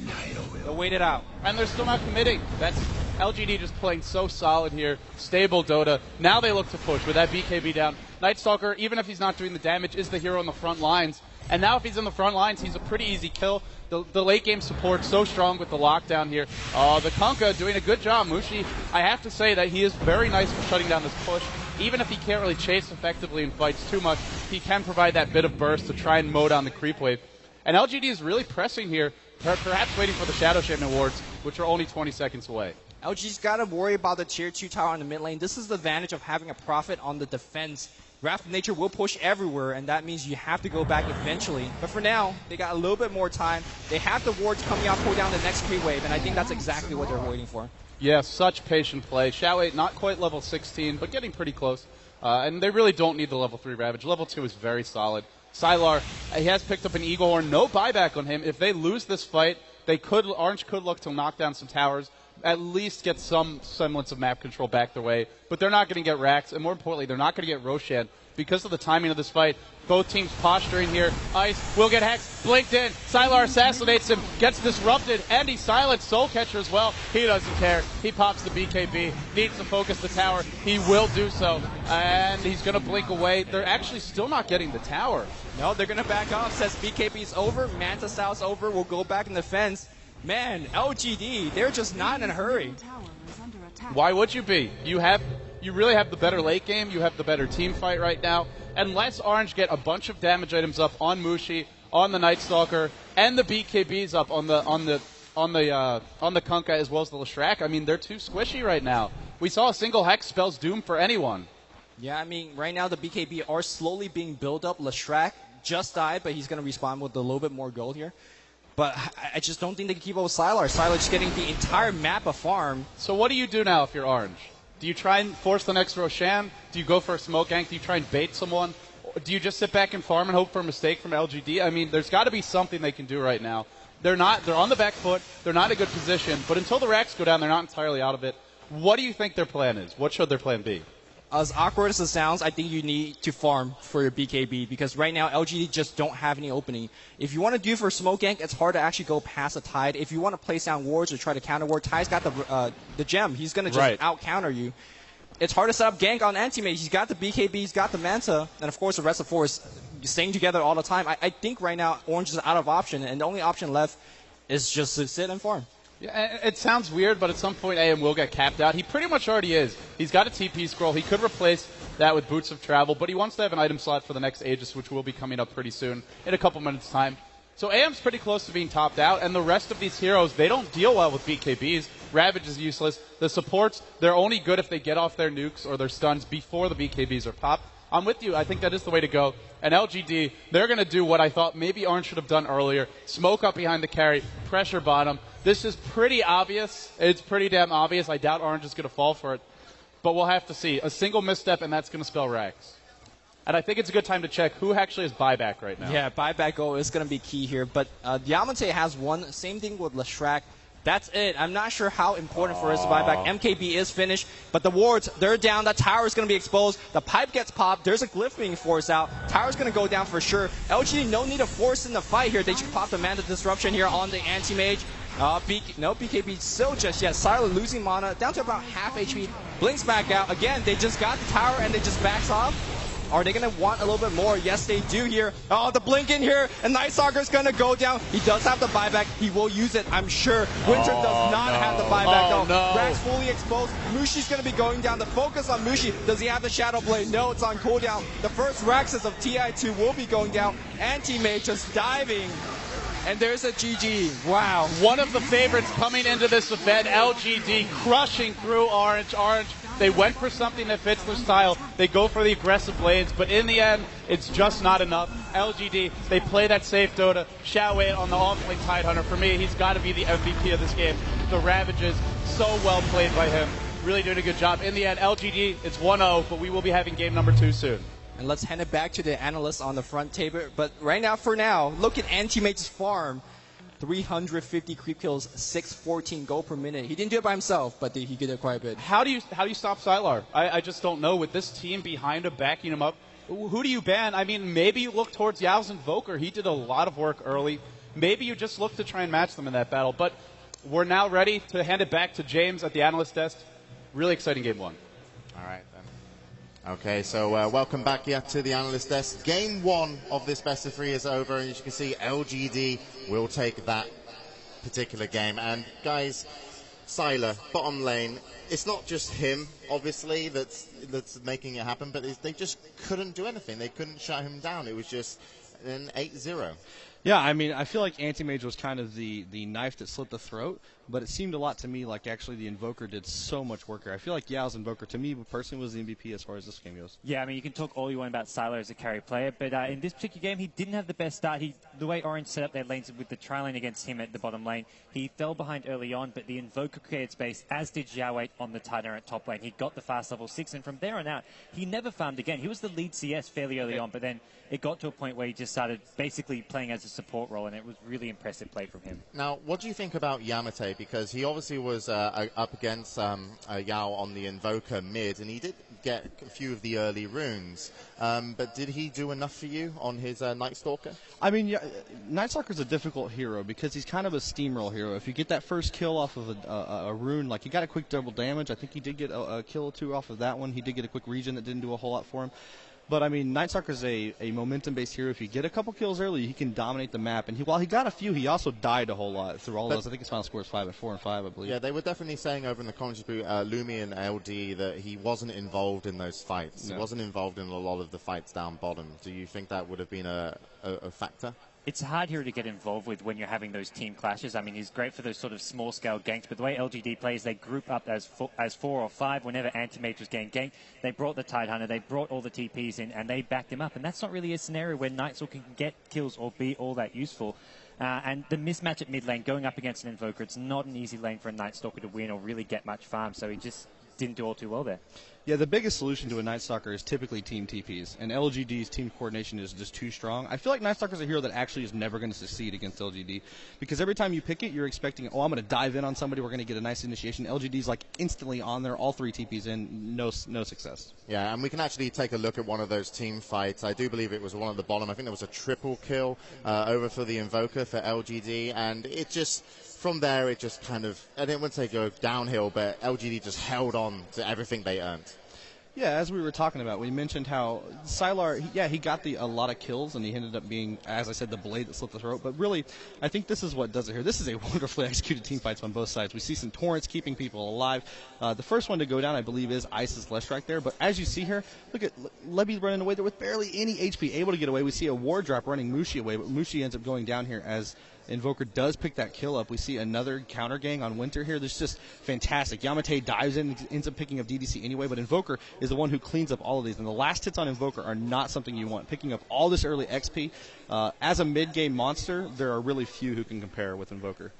They'll wait it out. And they're still not committing. That's LGD just playing so solid here. Stable Dota. Now they look to push with that BKB down. Night Stalker, even if he's not doing the damage, is the hero in the front lines. And now if he's in the front lines, he's a pretty easy kill. The late game support so strong with the lockdown here. The Kunkka doing a good job. Mushi, I have to say that he is very nice for shutting down this push. Even if he can't really chase effectively and fights too much, he can provide that bit of burst to try and mow down the creep wave. And LGD is really pressing here, perhaps waiting for the Shadow Shaman wards, which are only 20 seconds away. LG's got to worry about the tier 2 tower on the mid lane. This is the advantage of having a Prophet on the defense. Wrath of Nature will push everywhere, and that means you have to go back eventually. But for now, they got a little bit more time. They have the wards coming out, pull down the next creep wave, and I think that's exactly what they're waiting for. Yeah, such patient play. Xiaowei, not quite level 16, but getting pretty close. And they really don't need the level 3 Ravage. Level 2 is very solid. Sylar, he has picked up an Eagle Horn. No buyback on him. If they lose this fight, Orange could look to knock down some towers, at least get some semblance of map control back their way. But they're not going to get Rax, and more importantly, they're not going to get Roshan. Because of the timing of this fight, both teams posturing here. Ice will get hexed, blinked in. Sylar assassinates him, gets disrupted, and he's silenced. Soul Catcher as well. He doesn't care. He pops the BKB, needs to focus the tower. He will do so, and he's going to blink away. They're actually still not getting the tower. No, they're going to back off. Says BKB's over, Manta Style's over. We'll go back in the fence. Man, LGD, they're just not in a hurry. Why would you be? You really have the better late game. You have the better team fight right now. Unless Orange get a bunch of damage items up on Mushi, on the Night Stalker, and the BKBs up on the Kunkka as well as the Leshrac. I mean, they're too squishy right now. We saw a single hex spells doom for anyone. Yeah, I mean, right now the BKB are slowly being built up. Leshrac just died, but he's going to respawn with a little bit more gold here. But I just don't think they can keep up with Sylar. Sylar just getting the entire map of farm. So what do you do now if you're Orange? Do you try and force the next Roshan? Do you go for a smoke gank? Do you try and bait someone? Do you just sit back and farm and hope for a mistake from LGD? I mean, there's got to be something they can do right now. They're on the back foot. They're not in a good position. But until the racks go down, they're not entirely out of it. What do you think their plan is? What should their plan be? As awkward as it sounds, I think you need to farm for your BKB because right now LGD just don't have any opening. If you want to do for smoke gank, it's hard to actually go past a Tide. If you want to place down wards or try to counter ward, Tide's got the gem. He's going to just out counter you. It's hard to set up gank on anti-mage. He's got the BKB, he's got the Manta, and of course the rest of force staying together all the time. I think right now Orange is out of option, and the only option left is just to sit and farm. Yeah, it sounds weird, but at some point AM will get capped out. He pretty much already is. He's got a TP scroll. He could replace that with Boots of Travel, but he wants to have an item slot for the next Aegis, which will be coming up pretty soon, in a couple minutes' time. So AM's pretty close to being topped out, and the rest of these heroes, they don't deal well with BKBs. Ravage is useless. The supports, they're only good if they get off their nukes or their stuns before the BKBs are popped. I'm with you. I think that is the way to go. And LGD, they're going to do what I thought maybe Orange should have done earlier. Smoke up behind the carry, pressure bottom. This is pretty obvious. It's pretty damn obvious. I doubt Orange is going to fall for it. But we'll have to see. A single misstep, and that's going to spell Rax. And I think it's a good time to check who actually has buyback right now. Yeah, buyback go is going to be key here. But Yamate has one. Same thing with Leshrac. That's it. I'm not sure how important for his buyback. MKB is finished, but the wards, they're down. That tower is going to be exposed. The pipe gets popped. There's a glyph being forced out. Tower's going to go down for sure. LGD, no need to force in the fight here. They just pop the mana disruption here on the anti-mage. No BKB still just yet. Silent losing mana down to about half HP. Blinks back out. Again, they just got the tower and they just backs off. Are they going to want a little bit more? Yes, they do here. Oh, the blink in here, and Night Stalker's going to go down. He does have the buyback. He will use it, I'm sure. Winter does not have the buyback, though. No. Rax fully exposed. Mushi's going to be going down. The focus on Mushi. Does he have the Shadow Blade? No, it's on cooldown. The first Raxes of TI2 will be going down. Anti-Mage just diving. And there's a GG. Wow. One of the favorites coming into this event, LGD, crushing through Orange. They went for something that fits their style. They go for the aggressive blades, but in the end, it's just not enough. LGD, they play that safe Dota. Xiaowei on the off-lane Tidehunter. For me, he's got to be the MVP of this game. The Ravages, so well played by him. Really doing a good job. In the end, LGD, it's 1-0, but we will be having game number 2 soon. And let's hand it back to the analysts on the front table. But right now, for now, look at Anti-Mage's farm. 350 creep kills, 614 gold per minute. He didn't do it by himself, but he did it quite a bit. How do you stop Sylar? I just don't know. With this team behind him, backing him up, who do you ban? I mean, maybe you look towards Yao's Invoker. He did a lot of work early. Maybe you just look to try and match them in that battle. But we're now ready to hand it back to James at the analyst desk. Really exciting game 1. All right, then. Okay, so welcome back to the analyst desk. Game 1 of this best of 3 is over, and as you can see, LGD will take that particular game. And guys, Sylar, bottom lane, it's not just him, obviously, that's making it happen, but they just couldn't do anything. They couldn't shut him down. It was just an 8-0. Yeah, I mean, I feel like Anti-Mage was kind of the knife that slit the throat, but it seemed a lot to me like actually the Invoker did so much work here. I feel like Yao's Invoker, to me, personally, was the MVP as far as this game goes. Yeah, I mean, you can talk all you want about Sylar as a carry player, but in this particular game, he didn't have the best start. The way Orange set up their lanes with the tri-lane against him at the bottom lane, he fell behind early on, but the Invoker created space, as did Xiaowei on the Tidehunter at top lane. He got the fast level 6, and from there on out, he never farmed again. He was the lead CS fairly early on, but then it got to a point where he just started basically playing as a support role, and it was really impressive play from him. Now, what do you think about Yamate? Because he obviously was up against Yao on the Invoker mid, and he did get a few of the early runes. But did he do enough for you on his Night Stalker? I mean, yeah, Night Stalker's a difficult hero because he's kind of a steamroll hero. If you get that first kill off of a rune, like he got a quick double damage. I think he did get a kill or two off of that one. He did get a quick regen that didn't do a whole lot for him. But, I mean, Night Stalker's a momentum-based hero. If you get a couple kills early, he can dominate the map. And while he got a few, he also died a whole lot through all of those. I think his final score is 4 and 5, I believe. Yeah, they were definitely saying over in the comments, Lumi and LD, that he wasn't involved in those fights. No. He wasn't involved in a lot of the fights down bottom. Do you think that would have been a factor? It's a hard hero to get involved with when you're having those team clashes. I mean, he's great for those sort of small-scale ganks, but the way LGD plays, they group up as 4 or 5 whenever Anti-Mage was getting ganked. They brought the Tidehunter, they brought all the TPs in, and they backed him up. And that's not really a scenario where Night Stalker can get kills or be all that useful. And the mismatch at mid lane, going up against an Invoker, it's not an easy lane for a Night Stalker to win or really get much farm, so he just didn't do all too well there. Yeah, the biggest solution to a Night Stalker is typically team TPs, and LGD's team coordination is just too strong. I feel like Night Stalker's a hero that actually is never going to succeed against LGD, because every time you pick it, you're expecting, oh, I'm going to dive in on somebody, we're going to get a nice initiation. LGD's like instantly on there, all 3 TPs in, no success. Yeah, and we can actually take a look at one of those team fights. I do believe it was one at the bottom. I think there was a triple kill over for the Invoker for LGD, and it just... From there, it just kind of, I didn't want to say go downhill, but LGD just held on to everything they earned. Yeah, as we were talking about, we mentioned how Sylar, he got a lot of kills, and he ended up being, as I said, the blade that slit the throat. But really, I think this is what does it here. This is a wonderfully executed team fights on both sides. We see some torrents keeping people alive. The first one to go down, I believe, is Ice's Leshrac there. But as you see here, look at Lebby running away there with barely any HP, able to get away. We see a ward drop running Mushi away, but Mushi ends up going down here as Invoker does pick that kill up. We see another counter gang on Winter here. This is just fantastic. Yamate dives in, ends up picking up DDC anyway, but Invoker is the one who cleans up all of these. And the last hits on Invoker are not something you want. Picking up all this early XP. As a mid-game monster, there are really few who can compare with Invoker.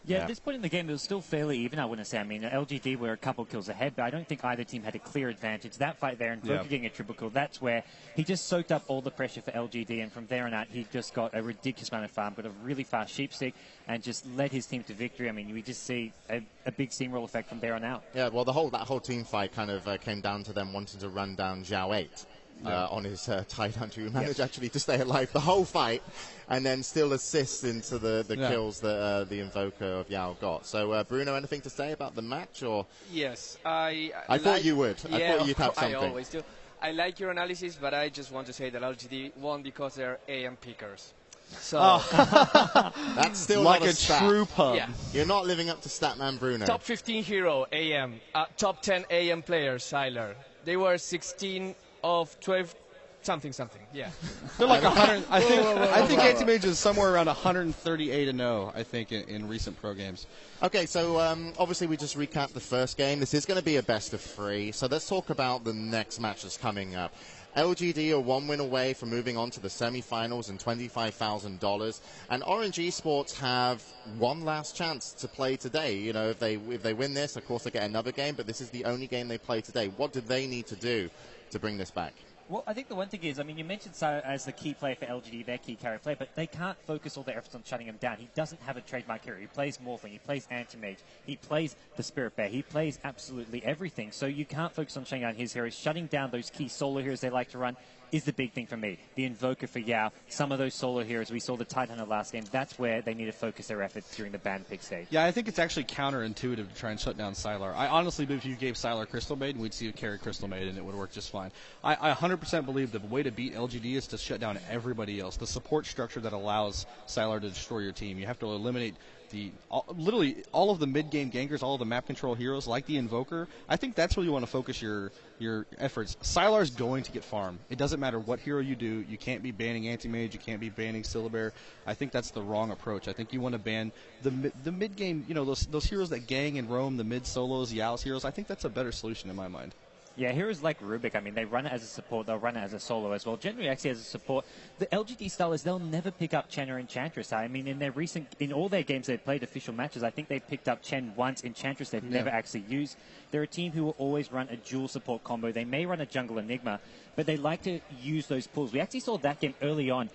Yeah, at this point in the game, it was still fairly even, I wouldn't say. I mean, LGD were a couple kills ahead, but I don't think either team had a clear advantage. That fight there, and Invoker getting a triple kill, that's where he just soaked up all the pressure for LGD, and from there on out, he just got a ridiculous amount of farm, got a really fast sheepstick, and just led his team to victory. I mean, we just see a big steamroll effect from there on out. Yeah, well, that whole team fight kind of came down to them wanting to run down Zhao 8. On his tight hunt, who managed actually to stay alive the whole fight and then still assist into the kills that the Invoker of Yao got. So, Bruno, anything to say about the match? Or Yes, I thought you would. I thought you'd have something. I always do. I like your analysis, but I just want to say that LGD won because they're AM pickers. So that's still like not a true pub. Yeah. You're not living up to Statman Bruno. Top 15 hero AM, top 10 AM players, Sylar. They were 16 of 12 something. Yeah. They're like 100. I think Anti-Mage is somewhere around 138-0. I think in recent pro games. Okay, so obviously we just recapped the first game. This is going to be a best of 3. So let's talk about the next match that's coming up. LGD are 1 win away from moving on to the semi-finals and $25,000. And Orange Esports have one last chance to play today. You know, if they win this, of course they get another game, but this is the only game they play today. What do they need to do to bring this back? Well, I think the one thing is, I mean, you mentioned Sayo as the key player for LGD, their key carry player, but they can't focus all their efforts on shutting him down. He doesn't have a trademark hero. He plays Morphling, he plays Anti-Mage, he plays the Spirit Bear, he plays absolutely everything. So you can't focus on shutting down his heroes. Shutting down those key solo heroes they like to run is the big thing for me. The Invoker for Yao, some of those solo heroes, we saw the Tidehunter last game, that's where they need to focus their efforts during the ban pick stage. Yeah, I think it's actually counterintuitive to try and shut down Sylar. I honestly believe if you gave Sylar Crystal Maiden, we'd see a carry Crystal Maiden and it would work just fine. I 100% believe the way to beat LGD is to shut down everybody else. The support structure that allows Sylar to destroy your team. You have to eliminate literally all of the mid-game gankers, all of the map control heroes like the Invoker. I think that's where you want to focus your efforts. Sylar's going to get farm. It doesn't matter what hero you do. You can't be banning Anti-Mage. You can't be banning Syllabear. I think that's the wrong approach. I think you want to ban the mid-game, you know, those heroes that gang and roam, the mid-solos, Yao's heroes. I think that's a better solution in my mind. Yeah, heroes like Rubik, I mean, they run it as a support, they'll run it as a solo as well. Generally, actually, as a support, the LGD style is they'll never pick up Chen or Enchantress. I mean, in all their games they've played official matches, I think they've picked up Chen once, Enchantress they've never actually used. They're a team who will always run a dual support combo. They may run a jungle Enigma, but they like to use those pulls. We actually saw that game early on.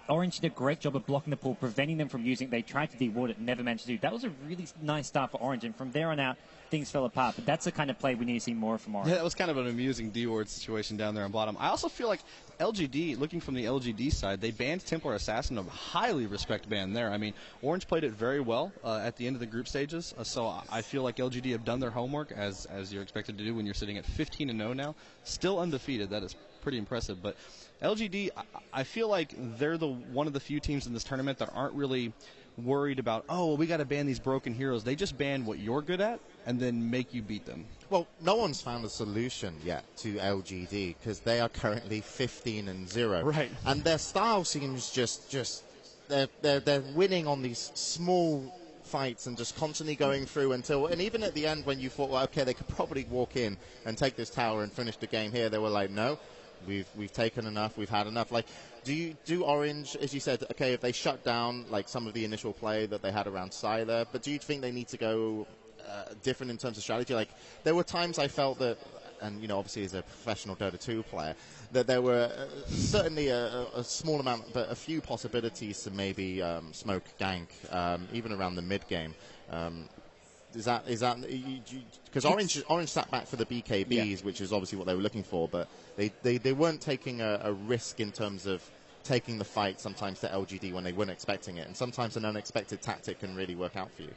Orange did a great job of blocking the pull, preventing them from using it. They tried to deward it, never managed to do. That was a really nice start for Orange, and from there on out, things fell apart. But that's the kind of play we need to see more from Orange. Yeah, that was kind of an amusing deward situation down there on bottom. I also feel like LGD, looking from the LGD side, they banned Templar Assassin, a highly respect ban there. I mean, Orange played it very well at the end of the group stages, so I feel like LGD have done their homework, as you're expected to do when you're sitting at 15-0 now. Still undefeated. That is pretty impressive. But LGD, I feel like they're one of the few teams in this tournament that aren't really worried about, oh, well, we got to ban these broken heroes. They just ban what you're good at and then make you beat them. Well, no one's found a solution yet to LGD because they are currently 15-0. Right. And their style seems just they're winning on these small fights and just constantly going through and even at the end when you thought, well, okay, they could probably walk in and take this tower and finish the game here, they were like, no, we've taken enough, we've had enough. Like, do Orange, as you said, okay, if they shut down like some of the initial play that they had around Sylar, but do you think they need to go different in terms of strategy? Like, there were times I felt that, and you know, obviously as a professional Dota 2 player, that there were certainly a small amount, but a few possibilities to maybe smoke gank, even around the mid game. Is that because Orange sat back for the BKBs, which is obviously what they were looking for, but they weren't taking a risk in terms of taking the fight sometimes to LGD when they weren't expecting it, and sometimes an unexpected tactic can really work out for you.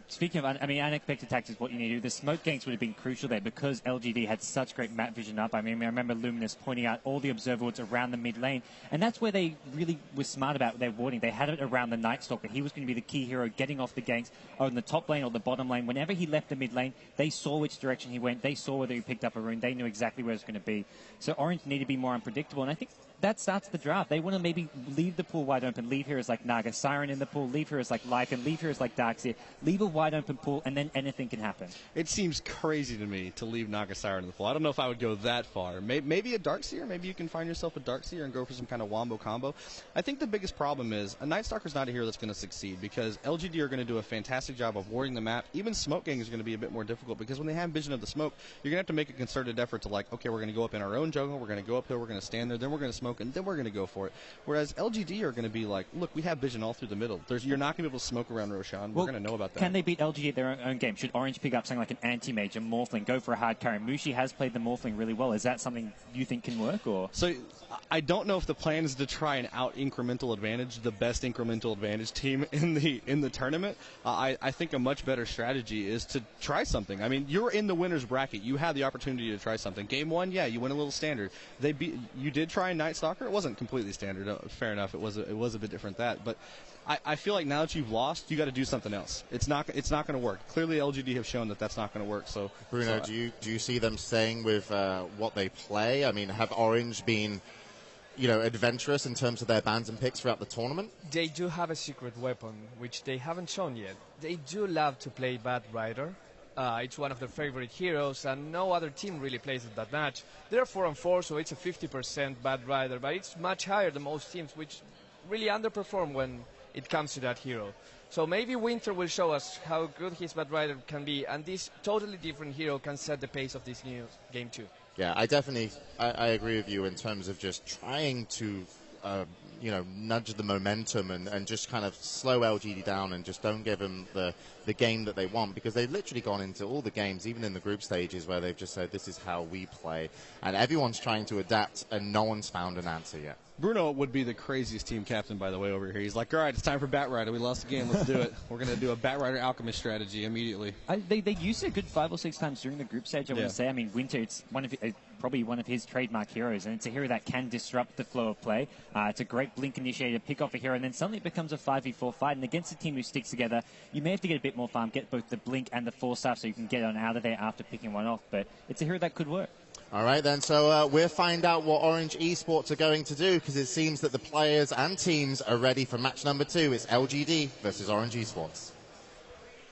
Speaking of, unexpected tactics, what you need to do, the smoke ganks would have been crucial there because LGD had such great map vision up. I mean, I remember Luminous pointing out all the observer wards around the mid lane, and that's where they really were smart about their warding. They had it around the Night Stalker. He was going to be the key hero getting off the ganks on the top lane or the bottom lane. Whenever he left the mid lane, they saw which direction he went. They saw whether he picked up a rune. They knew exactly where it was going to be. So Orange needed to be more unpredictable, and I think that starts the draft. They want to maybe leave the pool wide open, leave heroes like Naga Siren in the pool, leave heroes like Lycan, leave heroes like Darkseer, leave leave a wide open pool, and then anything can happen. It seems crazy to me to leave Naga Siren in the pool. I don't know if I would go that far. Maybe a Darkseer. Maybe you can find yourself a Darkseer and go for some kind of wombo combo. I think the biggest problem is a Night Stalker's not a hero that's going to succeed because LGD are going to do a fantastic job of warding the map. Even smoke gang is going to be a bit more difficult because when they have vision of the smoke, you're going to have to make a concerted effort to like, okay, we're going to go up in our own jungle, we're going to go uphill, we're going to stand there, then we're going to smoke, and then we're going to go for it. Whereas LGD are going to be like, look, we have vision all through the middle. You're not going to be able to smoke around Roshan. We're going to know about that. Can they beat LGD at their own game? Should Orange pick up something like an anti-mage, a Morphling, go for a hard carry? Mushi has played the Morphling really well. Is that something you think can work? Or so I don't know if the plan is to try and out-incremental advantage the best incremental advantage team in the tournament. I think a much better strategy is to try something. I mean, you're in the winner's bracket. You had the opportunity to try something. Game 1, yeah, you win a little standard. You did try Night Stalker. It wasn't completely standard. Fair enough. It was a bit different but I feel like now that you've lost, you got to do something else. It's not going to work. Clearly, LGD have shown that that's not going to work. So, Bruno, do you see them staying with what they play? I mean, have Orange been, adventurous in terms of their bans and picks throughout the tournament? They do have a secret weapon, which they haven't shown yet. They do love to play Bad Rider. It's one of their favorite heroes, and no other team really plays it that much. They're 4-4, so it's a 50% Bad Rider, but it's much higher than most teams, which really underperform when it comes to that hero. So maybe Winter will show us how good his Bad Rider can be, and this totally different hero can set the pace of this new game too. Yeah, I agree with you in terms of just trying to, nudge the momentum and just kind of slow LGD down and just don't give them the game that they want, because they've literally gone into all the games, even in the group stages, where they've just said, this is how we play. And everyone's trying to adapt, and no one's found an answer yet. Bruno would be the craziest team captain, by the way, over here. He's like, all right, it's time for Bat Rider. We lost the game. Let's do it. We're going to do a Bat Rider Alchemist strategy immediately. They used it a good 5 or 6 times during the group stage, I want to say. I mean, Winter, it's probably one of his trademark heroes, and it's a hero that can disrupt the flow of play. It's a great blink initiator, pick off a hero, and then suddenly it becomes a 5v4 fight. And against a team who sticks together, you may have to get a bit more farm, get both the blink and the force staff so you can get on out of there after picking one off. But it's a hero that could work. All right, then, so we'll find out what Orange Esports are going to do, because it seems that the players and teams are ready for match number 2. It's LGD versus Orange Esports.